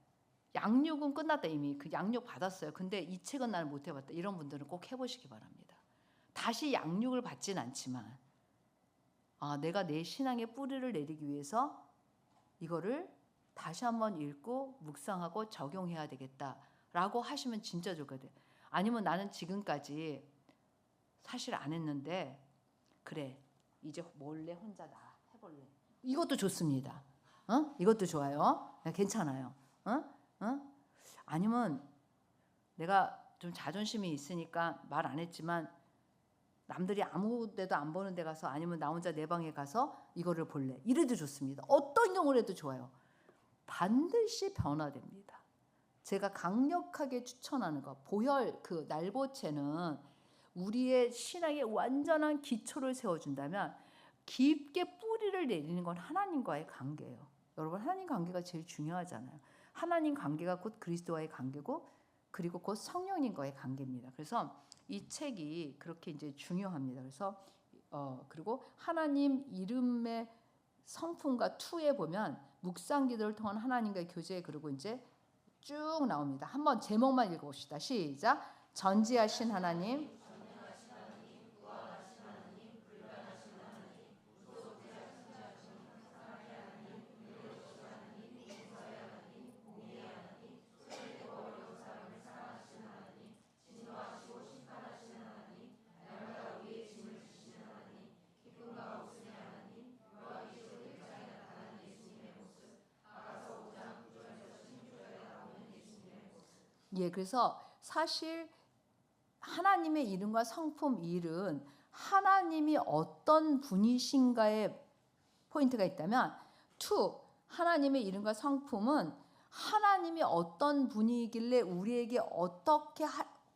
양육은 끝났다 이미 그 양육 받았어요. 근데 이 책은 나는 못 해봤다. 이런 분들은 꼭 해보시기 바랍니다. 다시 양육을 받진 않지만 내가 내 신앙의 뿌리를 내리기 위해서 이거를 다시 한번 읽고 묵상하고 적용해야 되겠다라고 하시면 진짜 좋거든요. 아니면 나는 지금까지 사실 안 했는데 그래 이제 몰래 혼자 나 해볼래. 이것도 좋습니다. 이것도 좋아요. 괜찮아요. 아니면 내가 좀 자존심이 있으니까 말 안 했지만 남들이 아무 데도 안 보는 데 가서 아니면 나 혼자 내 방에 가서 이거를 볼래. 이래도 좋습니다. 어떤 경우를 해도 좋아요. 반드시 변화됩니다. 제가 강력하게 추천하는 거 보혈 그 날보채는 우리의 신앙의 완전한 기초를 세워준다면 깊게 뿌리를 내리는 건 하나님과의 관계예요. 여러분 하나님 관계가 제일 중요하잖아요. 하나님 관계가 곧 그리스도와의 관계고 그리고 곧 성령님과의 관계입니다. 그래서 이 책이 그렇게 이제 중요합니다. 그래서 그리고 하나님 이름의 성품과 2에 보면 묵상 기도를 통한 하나님과의 교제 그리고 이제 쭉 나옵니다. 한번 제목만 읽어봅시다. 시작. 전지하신 하나님, 그래서 사실 하나님의 이름과 성품 1은 하나님이 어떤 분이신가에 포인트가 있다면 2, 하나님의 이름과 성품은 하나님이 어떤 분이길래 우리에게 어떻게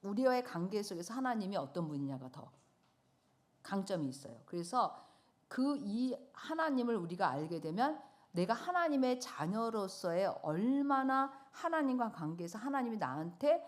우리와의 관계 속에서 하나님이 어떤 분이냐가 더 강점이 있어요. 그래서 이 하나님을 우리가 알게 되면 내가 하나님의 자녀로서의 얼마나 하나님과 관계에서 하나님이 나한테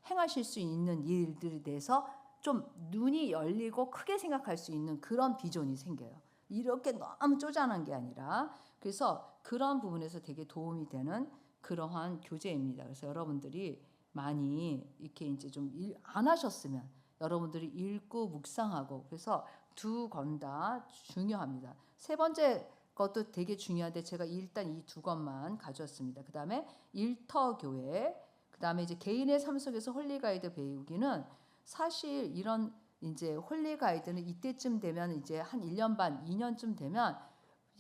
행하실 수 있는 일들에 대해서 좀 눈이 열리고 크게 생각할 수 있는 그런 비전이 생겨요. 이렇게 너무 쪼잔한 게 아니라 그래서 그런 부분에서 되게 도움이 되는 그러한 교재입니다. 그래서 여러분들이 많이 이렇게 이제 좀 안 하셨으면 여러분들이 읽고 묵상하고 그래서 2권 다 중요합니다. 3번째 것도 되게 중요한데 제가 일단 이 2권만 가져왔습니다. 그 다음에 일터교회, 그 다음에 이제 개인의 삶 속에서 홀리 가이드 배우기는 사실 이런 이제 홀리 가이드는 이때쯤 되면 이제 한 1년 반, 2년쯤 되면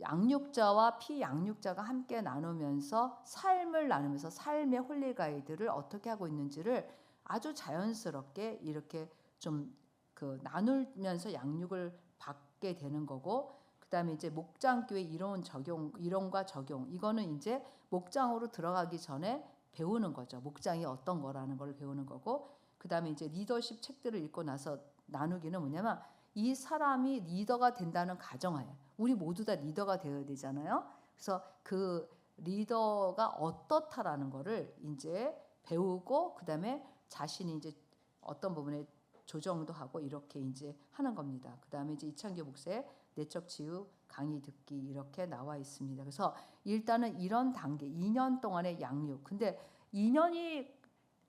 양육자와 피양육자가 함께 나누면서 삶을 나누면서 삶의 홀리 가이드를 어떻게 하고 있는지를 아주 자연스럽게 이렇게 좀 그 나누면서 양육을 받게 되는 거고 그다음에 이제 목장교회 이론과 적용 이거는 이제 목장으로 들어가기 전에 배우는 거죠. 목장이 어떤 거라는 걸 배우는 거고 그다음에 이제 리더십 책들을 읽고 나서 나누기는 뭐냐면 이 사람이 리더가 된다는 가정하에 우리 모두 다 리더가 되어야 되잖아요. 그래서 그 리더가 어떻다라는 거를 이제 배우고 그다음에 자신이 이제 어떤 부분에 조정도 하고 이렇게 이제 하는 겁니다. 그다음에 이제 이창규 목사의 내적 치유 강의 듣기 이렇게 나와 있습니다. 그래서 일단은 이런 단계 2년 동안의 양육. 근데 2년이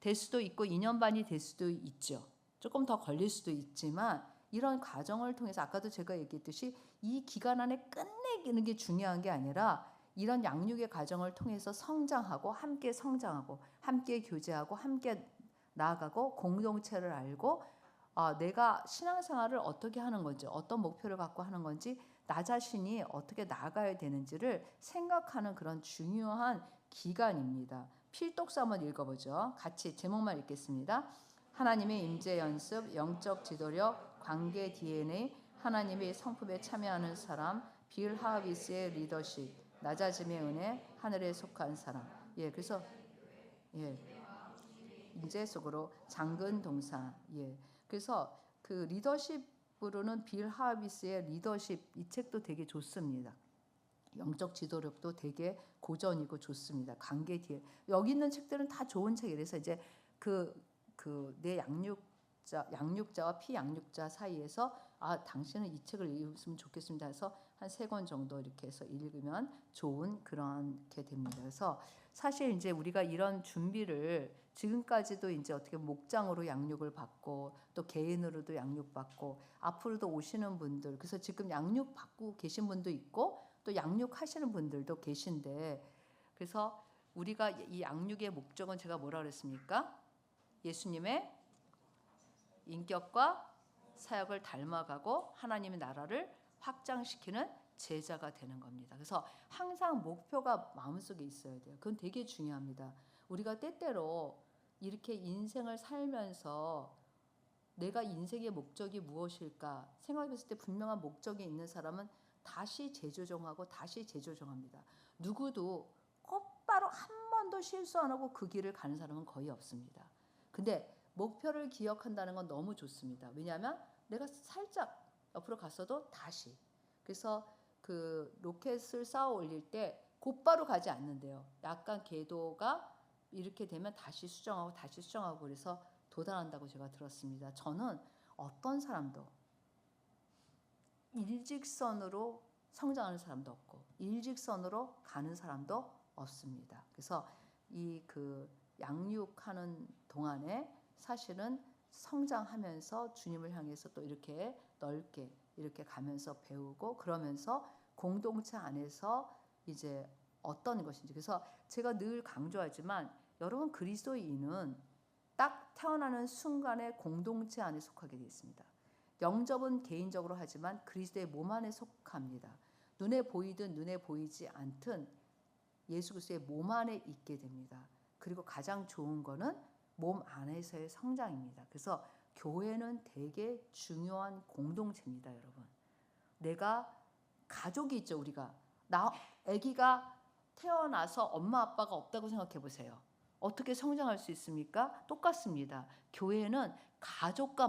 될 수도 있고 2년 반이 될 수도 있죠. 조금 더 걸릴 수도 있지만 이런 과정을 통해서 아까도 제가 얘기했듯이 이 기간 안에 끝내기는 게 중요한 게 아니라 이런 양육의 과정을 통해서 성장하고 함께 성장하고 함께 교제하고 함께 나아가고 공동체를 알고 내가 신앙생활을 어떻게 하는 건지 어떤 목표를 갖고 하는 건지 나 자신이 어떻게 나아가야 되는지를 생각하는 그런 중요한 기간입니다. 필독서 한번 읽어보죠. 같이 제목만 읽겠습니다. 하나님의 임재 연습, 영적 지도력, 관계 DNA, 하나님의 성품에 참여하는 사람, 빌 하비스의 리더십, 낮아짐의 은혜, 하늘에 속한 사람. 예, 그래서 임재 속으로 장근 동사. 예, 그래서 그 리더십으로는 빌 하비스의 리더십 이 책도 되게 좋습니다. 영적 지도력도 되게 고전이고 좋습니다. 관계 뒤에 여기 있는 책들은 다 좋은 책이라서 이제 내 양육자와 피양육자 사이에서 당신은 이 책을 읽으면 좋겠습니다 해서 한 3권 정도 이렇게 해서 읽으면 좋은 그렇게 됩니다. 그래서 사실 이제 우리가 이런 준비를 지금까지도 이제 어떻게 목장으로 양육을 받고 또 개인으로도 양육받고 앞으로도 오시는 분들 그래서 지금 양육받고 계신 분도 있고 또 양육하시는 분들도 계신데 그래서 우리가 이 양육의 목적은 제가 뭐라 그랬습니까? 예수님의 인격과 사역을 닮아가고 하나님의 나라를 확장시키는 제자가 되는 겁니다. 그래서 항상 목표가 마음속에 있어야 돼요. 그건 되게 중요합니다. 우리가 때때로 이렇게 인생을 살면서 내가 인생의 목적이 무엇일까 생각했을 때 분명한 목적이 있는 사람은 다시 재조정하고 다시 재조정합니다. 누구도 곧바로 한 번도 실수 안 하고 그 길을 가는 사람은 거의 없습니다. 근데 목표를 기억한다는 건 너무 좋습니다. 왜냐하면 내가 살짝 옆으로 갔어도 다시. 그래서 그 로켓을 쌓아 올릴 때 곧바로 가지 않는데요. 약간 궤도가 이렇게 되면 다시 수정하고 다시 수정하고 그래서 도달한다고 제가 들었습니다. 저는 어떤 사람도 일직선으로 성장하는 사람도 없고 일직선으로 가는 사람도 없습니다. 그래서 이 양육하는 동안에 사실은 성장하면서 주님을 향해서 또 이렇게 넓게 이렇게 가면서 배우고 그러면서 공동체 안에서 이제 어떤 것인지 그래서 제가 늘 강조하지만 여러분 그리스도인은 딱 태어나는 순간에 공동체 안에 속하게 되어 있습니다. 영접은 개인적으로 하지만 그리스도의 몸 안에 속합니다. 눈에 보이든 눈에 보이지 않든 예수 그리스도의 몸 안에 있게 됩니다. 그리고 가장 좋은 거는 몸 안에서의 성장입니다. 그래서 교회는 되게 중요한 공동체입니다, 여러분. 내가 가족이 있죠, 우리가. 아기가 태어나서 엄마 아빠가 없다고 생각해 보세요. 어떻게 성장할 수 있습니까? 똑같습니다. 교회는 가족과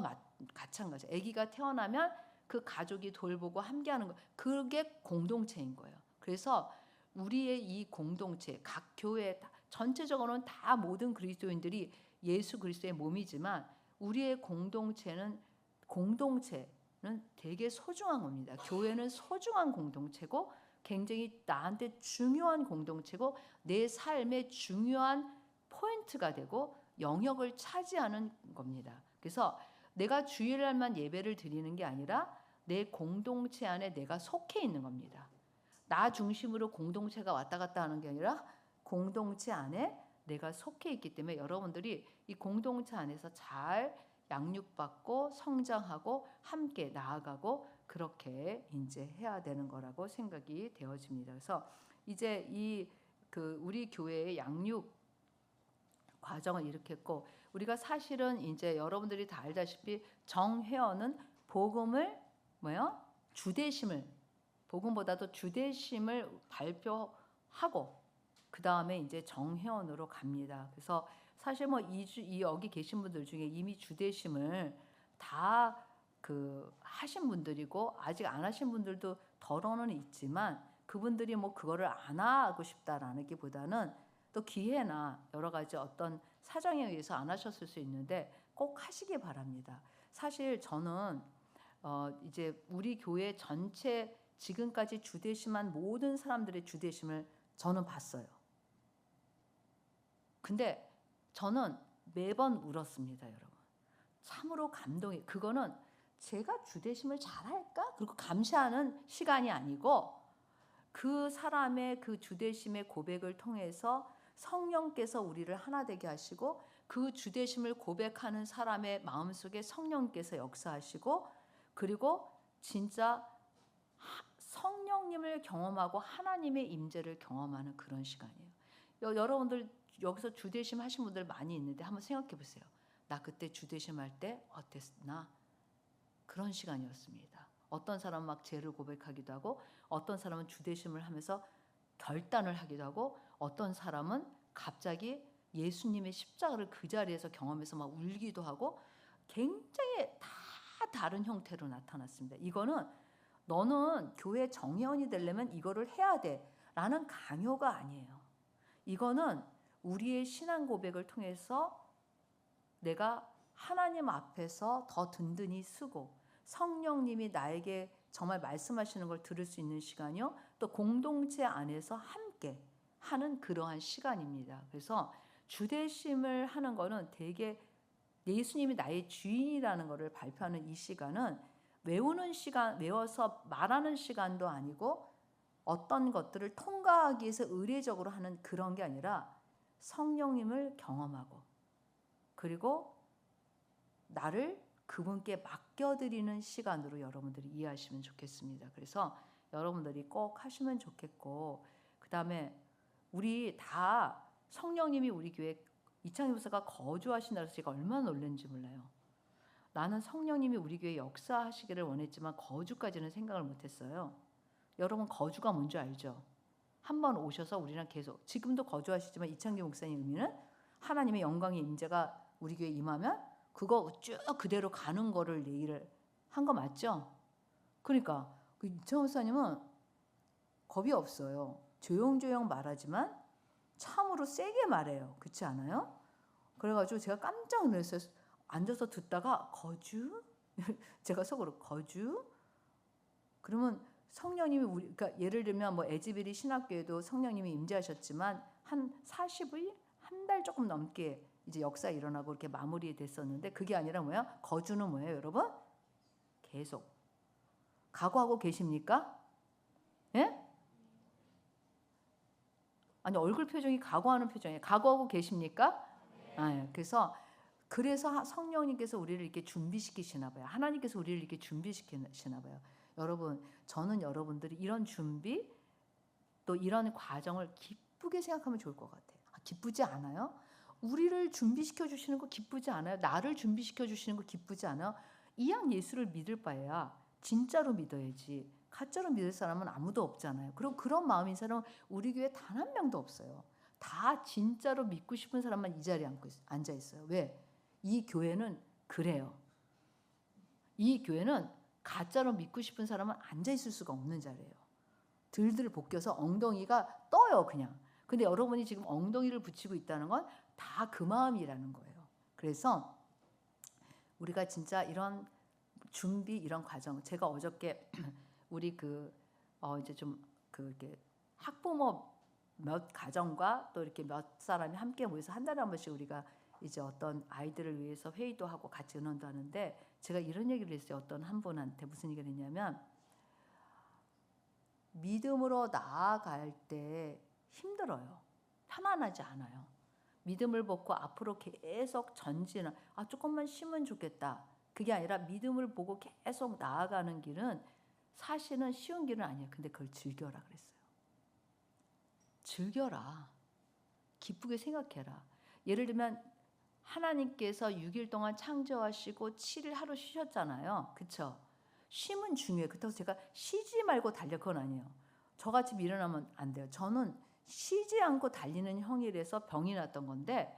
마찬가지예요. 아기가 태어나면 그 가족이 돌보고 함께하는 거 그게 공동체인 거예요. 그래서 우리의 이 공동체, 각 교회 전체적으로는 다 모든 그리스도인들이 예수 그리스도의 몸이지만 우리의 공동체는 되게 소중한 겁니다. 교회는 소중한 공동체고 굉장히 나한테 중요한 공동체고 내 삶의 중요한 포인트가 되고 영역을 차지하는 겁니다. 그래서 내가 주일날만 예배를 드리는 게 아니라 내 공동체 안에 내가 속해 있는 겁니다. 나 중심으로 공동체가 왔다 갔다 하는 게 아니라 공동체 안에 내가 속해 있기 때문에 여러분들이 이 공동체 안에서 잘 양육받고 성장하고 함께 나아가고 그렇게 이제 해야 되는 거라고 생각이 되어집니다. 그래서 이제 우리 교회의 양육 과정을 이렇게 했고 우리가 사실은 이제 여러분들이 다 알다시피 정회원은 복음을 주대심을 복음보다도 주대심을 발표하고 그 다음에 이제 정회원으로 갑니다. 그래서 사실 여기 계신 분들 중에 이미 주대심을 다 하신 분들이고 아직 안 하신 분들도 더러는 있지만 그분들이 그거를 안 하고 싶다라는 게 보다는 또 기회나 여러 가지 어떤 사정에 의해서 안 하셨을 수 있는데 꼭 하시기 바랍니다. 사실 저는 이제 우리 교회 전체 지금까지 주대심한 모든 사람들의 주대심을 저는 봤어요. 근데 저는 매번 울었습니다, 여러분. 참으로 감동이 그거는 제가 주대심을 잘할까? 그리고 감시하는 시간이 아니고 그 사람의 그 주대심의 고백을 통해서 성령께서 우리를 하나 되게 하시고 그 주대심을 고백하는 사람의 마음속에 성령께서 역사하시고 그리고 진짜 성령님을 경험하고 하나님의 임재를 경험하는 그런 시간이에요. 여러분들 여기서 주대심 하신 분들 많이 있는데 한번 생각해 보세요. 나 그때 주대심 할 때 어땠나? 그런 시간이었습니다. 어떤 사람은 막 죄를 고백하기도 하고 어떤 사람은 주대심을 하면서 결단을 하기도 하고 어떤 사람은 갑자기 예수님의 십자가를 그 자리에서 경험해서 막 울기도 하고 굉장히 다 다른 형태로 나타났습니다. 이거는 너는 교회 정회원이 되려면 이거를 해야 돼 라는 강요가 아니에요. 이거는 우리의 신앙 고백을 통해서 내가 하나님 앞에서 더 든든히 쓰고 성령님이 나에게 정말 말씀하시는 걸 들을 수 있는 시간이요. 또 공동체 안에서 함께 하는 그러한 시간입니다. 그래서 주대심을 하는 거는 되게 예수님이 나의 주인이라는 것을 발표하는 이 시간은 외우는 시간, 외워서 말하는 시간도 아니고 어떤 것들을 통과하기 위해서 의례적으로 하는 그런 게 아니라 성령님을 경험하고 그리고 나를 그분께 맡겨드리는 시간으로 여러분들이 이해하시면 좋겠습니다. 그래서 여러분들이 꼭 하시면 좋겠고 그 다음에 우리 다 성령님이 우리 교회 이창희 목사가 거주하신다고 해서 제가 얼마나 놀랐는지 몰라요. 나는 성령님이 우리 교회에 역사하시기를 원했지만 거주까지는 생각을 못했어요. 여러분 거주가 뭔지 알죠? 한번 오셔서 우리랑 계속 지금도 거주하시지만 이창규 목사님 의미는 하나님의 영광의 임재가 우리 교회에 임하면 그거 쭉 그대로 가는 거를 얘기를 한 거 맞죠? 그러니까 그 이창규 목사님은 겁이 없어요. 조용조용 말하지만 참으로 세게 말해요. 그렇지 않아요? 그래가지고 제가 깜짝 놀랐어요. 앉아서 듣다가 거주? 제가 속으로 거주? 그러면 성령님이 우리 그러니까 예를 들면 뭐 에즈베리 신학교에도 성령님이 임재하셨지만 한 40일 한 달 조금 넘게 이제 역사 일어나고 이렇게 마무리됐었는데 그게 아니라 뭐야? 거주는 뭐예요, 여러분? 계속 각오하고 계십니까? 예? 아니 얼굴 표정이 각오하는 표정이에요. 각오하고 계십니까? 네. 그래서 성령님께서 우리를 이렇게 준비시키시나 봐요. 하나님께서 우리를 이렇게 준비시키시나 봐요. 여러분, 저는 여러분들이 이런 준비 또 이런 과정을 기쁘게 생각하면 좋을 것 같아요. 기쁘지 않아요? 우리를 준비시켜 주시는 거 기쁘지 않아요? 나를 준비시켜 주시는 거 기쁘지 않아요? 이왕 예수를 믿을 바에야 진짜로 믿어야지. 가짜로 믿을 사람은 아무도 없잖아요. 그럼 그런 마음인 사람은 우리 교회에 단 한 명도 없어요. 다 진짜로 믿고 싶은 사람만 이 자리에 앉아 있어요. 왜? 이 교회는 그래요. 이 교회는 가짜로 믿고 싶은 사람은 앉아 있을 수가 없는 자리예요. 들들 볶여서 엉덩이가 떠요, 그냥. 근데 여러분이 지금 엉덩이를 붙이고 있다는 건 다 그 마음이라는 거예요. 그래서 우리가 진짜 이런 준비, 이런 과정. 제가 어저께 우리 이제 좀 이렇게 학부모 몇 가정과 또 이렇게 몇 사람이 함께 모여서 한 달에 한 번씩 우리가 이제 어떤 아이들을 위해서 회의도 하고 같이 의논도 하는데 제가 이런 얘기를 했어요. 어떤 한 분한테 무슨 얘기를 했냐면 믿음으로 나아갈 때 힘들어요. 편안하지 않아요. 믿음을 보고 앞으로 계속 전진을 조금만 쉬면 좋겠다. 그게 아니라 믿음을 보고 계속 나아가는 길은 사실은 쉬운 길은 아니에요. 근데 그걸 즐겨라 그랬어요. 즐겨라. 기쁘게 생각해라. 예를 들면 하나님께서 6일 동안 창조하시고 7일 하루 쉬셨잖아요. 그렇죠? 쉼은 중요해요. 그렇다고 제가 쉬지 말고 달려 그건 아니에요. 저같이 일어나면 안 돼요. 저는 쉬지 않고 달리는 형이라서 병이 났던 건데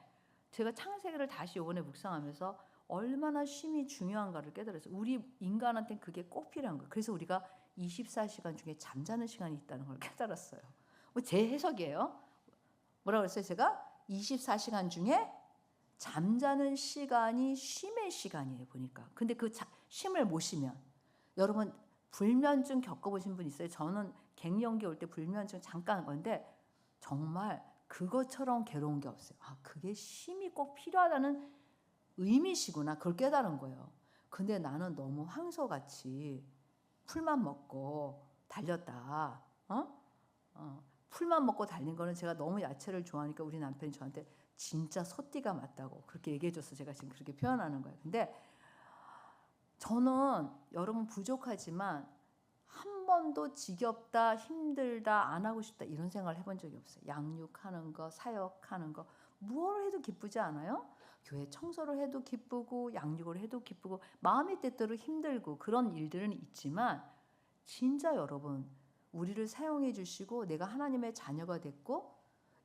제가 창세기를 다시 이번에 묵상하면서 얼마나 쉼이 중요한가를 깨달았어요. 우리 인간한테는 그게 꼭 필요한 거예요. 그래서 우리가 24시간 중에 잠자는 시간이 있다는 걸 깨달았어요. 제 해석이에요. 뭐라고 그랬어요? 제가 24시간 중에 잠자는 시간이 쉼의 시간이에요. 보니까. 근데 그 쉼을 못 쉬면 여러분 불면증 겪어보신 분 있어요? 저는 갱년기 올 때 불면증 잠깐 한 건데 정말 그것처럼 괴로운 게 없어요. 그게 쉼이 꼭 필요하다는 의미시구나. 그걸 깨달은 거예요. 근데 나는 너무 황소같이 풀만 먹고 달렸다. 풀만 먹고 달린 거는 제가 너무 야채를 좋아하니까 우리 남편이 저한테 진짜 소띠가 맞다고 그렇게 얘기해줘서 제가 지금 그렇게 표현하는 거예요. 근데 저는 여러분 부족하지만 한 번도 지겹다, 힘들다, 안 하고 싶다 이런 생각을 해본 적이 없어요. 양육하는 거, 사역하는 거 뭘 해도 기쁘지 않아요? 교회 청소를 해도 기쁘고 양육을 해도 기쁘고 마음이 때때로 힘들고 그런 일들은 있지만 진짜 여러분 우리를 사용해 주시고 내가 하나님의 자녀가 됐고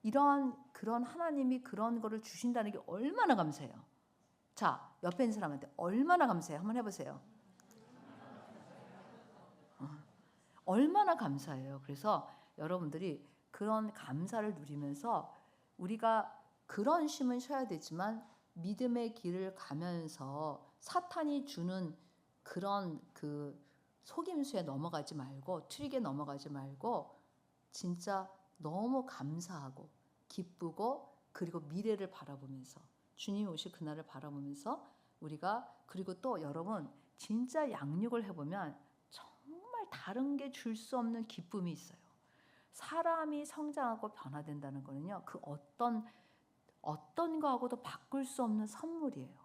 이러한 그런 하나님이 그런 거를 주신다는 게 얼마나 감사해요. 자, 옆에 있는 사람한테 얼마나 감사해요. 한번 해보세요. 얼마나 감사해요. 그래서 여러분들이 그런 감사를 누리면서 우리가 그런 쉼은 쉬어야 되지만 믿음의 길을 가면서 사탄이 주는 그런 그 속임수에 넘어가지 말고 트릭에 넘어가지 말고 진짜 너무 감사하고 기쁘고 그리고 미래를 바라보면서 주님 오실 그날을 바라보면서 우리가 그리고 또 여러분 진짜 양육을 해보면 정말 다른 게 줄 수 없는 기쁨이 있어요. 사람이 성장하고 변화된다는 거는요. 그 어떤 거하고도 바꿀 수 없는 선물이에요.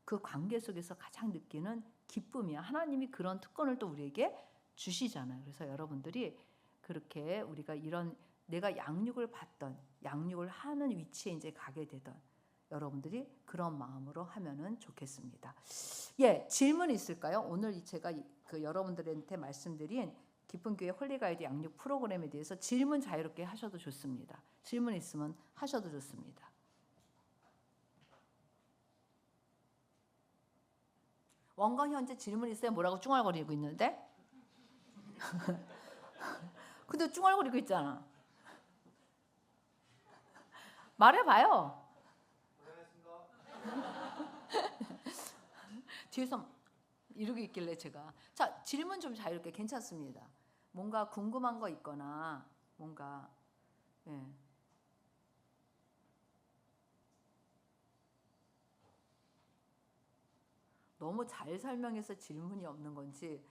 그 관계 속에서 가장 느끼는 기쁨이야. 하나님이 그런 특권을 또 우리에게 주시잖아요. 그래서 여러분들이 그렇게 우리가 이런 내가 양육을 받던 양육을 하는 위치에 이제 가게 되던 여러분들이 그런 마음으로 하면은 좋겠습니다. 예, 질문 있을까요? 오늘 제가 그 여러분들한테 말씀드린 기쁜 교회 홀리가이드 양육 프로그램에 대해서 질문 자유롭게 하셔도 좋습니다. 질문 있으면 하셔도 좋습니다. 원광 현재 질문 있어요? 뭐라고 쭝얼거리고 있는데? 근데 쭝얼거리고 있잖아. 말해봐요. 뒤에서 이러고 있길래 제가 자 질문 좀 자유롭게 괜찮습니다. 뭔가 궁금한 거 있거나 뭔가 예. 너무 잘 설명해서 질문이 없는 건지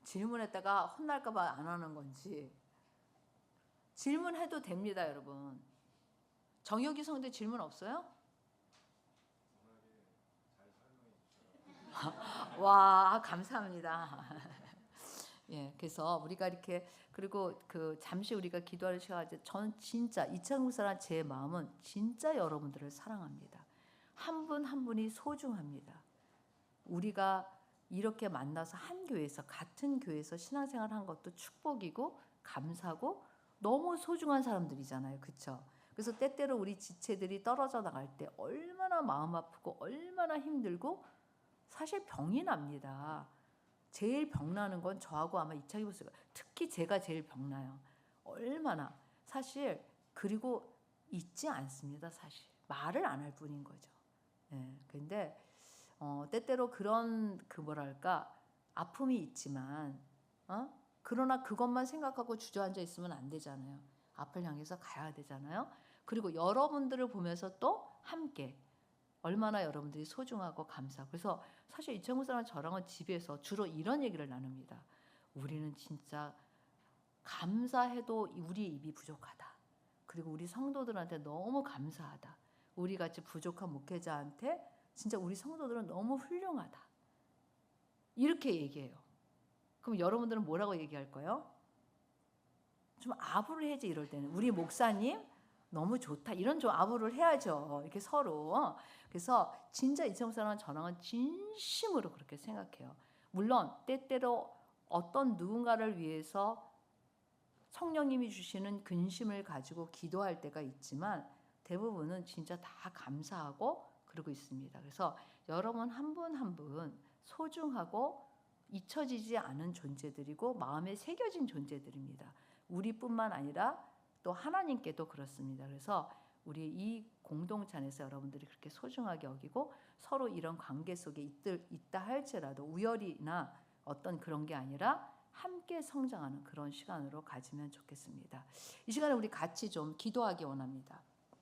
질문했다가 혼날까 봐 안 하는 건지 질문해도 됩니다 여러분. 정혁이 성대 질문 없어요? 와 감사합니다. 예, 그래서 우리가 이렇게 그리고 그 잠시 우리가 기도할 시간에 저는 진짜 이창구사랑 제 마음은 진짜 여러분들을 사랑합니다. 한 분 한 분이 소중합니다. 우리가 이렇게 만나서 한 교회에서 같은 교회에서 신앙생활 한 것도 축복이고 감사고 너무 소중한 사람들이잖아요. 그렇죠? 그래서 때때로 우리 지체들이 떨어져 나갈 때 얼마나 마음 아프고 얼마나 힘들고 사실 병이 납니다. 제일 병나는 건 저하고 아마 이창희 교수가 특히 제가 제일 병나요. 얼마나 사실 그리고 있지 않습니다. 사실 말을 안 할 뿐인 거죠. 예, 근데 때때로 그런 그 뭐랄까 아픔이 있지만 그러나 그것만 생각하고 주저앉아 있으면 안 되잖아요. 앞을 향해서 가야 되잖아요. 그리고 여러분들을 보면서 또 함께 얼마나 여러분들이 소중하고 감사하고 그래서 사실 이창구 사람 저랑은 집에서 주로 이런 얘기를 나눕니다. 우리는 진짜 감사해도 우리 입이 부족하다. 그리고 우리 성도들한테 너무 감사하다. 우리 같이 부족한 목회자한테 진짜 우리 성도들은 너무 훌륭하다. 이렇게 얘기해요. 그럼 여러분들은 뭐라고 얘기할 거예요? 좀 아부를 해야지 이럴 때는. 우리 목사님 너무 좋다. 이런 좀 아부를 해야죠. 이렇게 서로. 그래서 진짜 이창구 사람은 저랑은 진심으로 그렇게 생각해요. 물론 때때로 어떤 누군가를 위해서 성령님이 주시는 근심을 가지고 기도할 때가 있지만 대부분은 진짜 다 감사하고 그러고 있습니다. 그래서 여러분 한 분 한 분 소중하고 잊혀지지 않은 존재들이고 마음에 새겨진 존재들입니다. 우리뿐만 아니라 또 하나님께도 그렇습니다. 그래서 우리 이 공동체 안에서 여러분들이 그렇게 소중하게 여기고 서로 이런 관계 속에 있다 할지라도 우열이나 어떤 그런 게 아니라 함께 성장하는 그런 시간으로 가지면 좋겠습니다. 이 시간에 우리 같이 좀 기도하기 원합니다.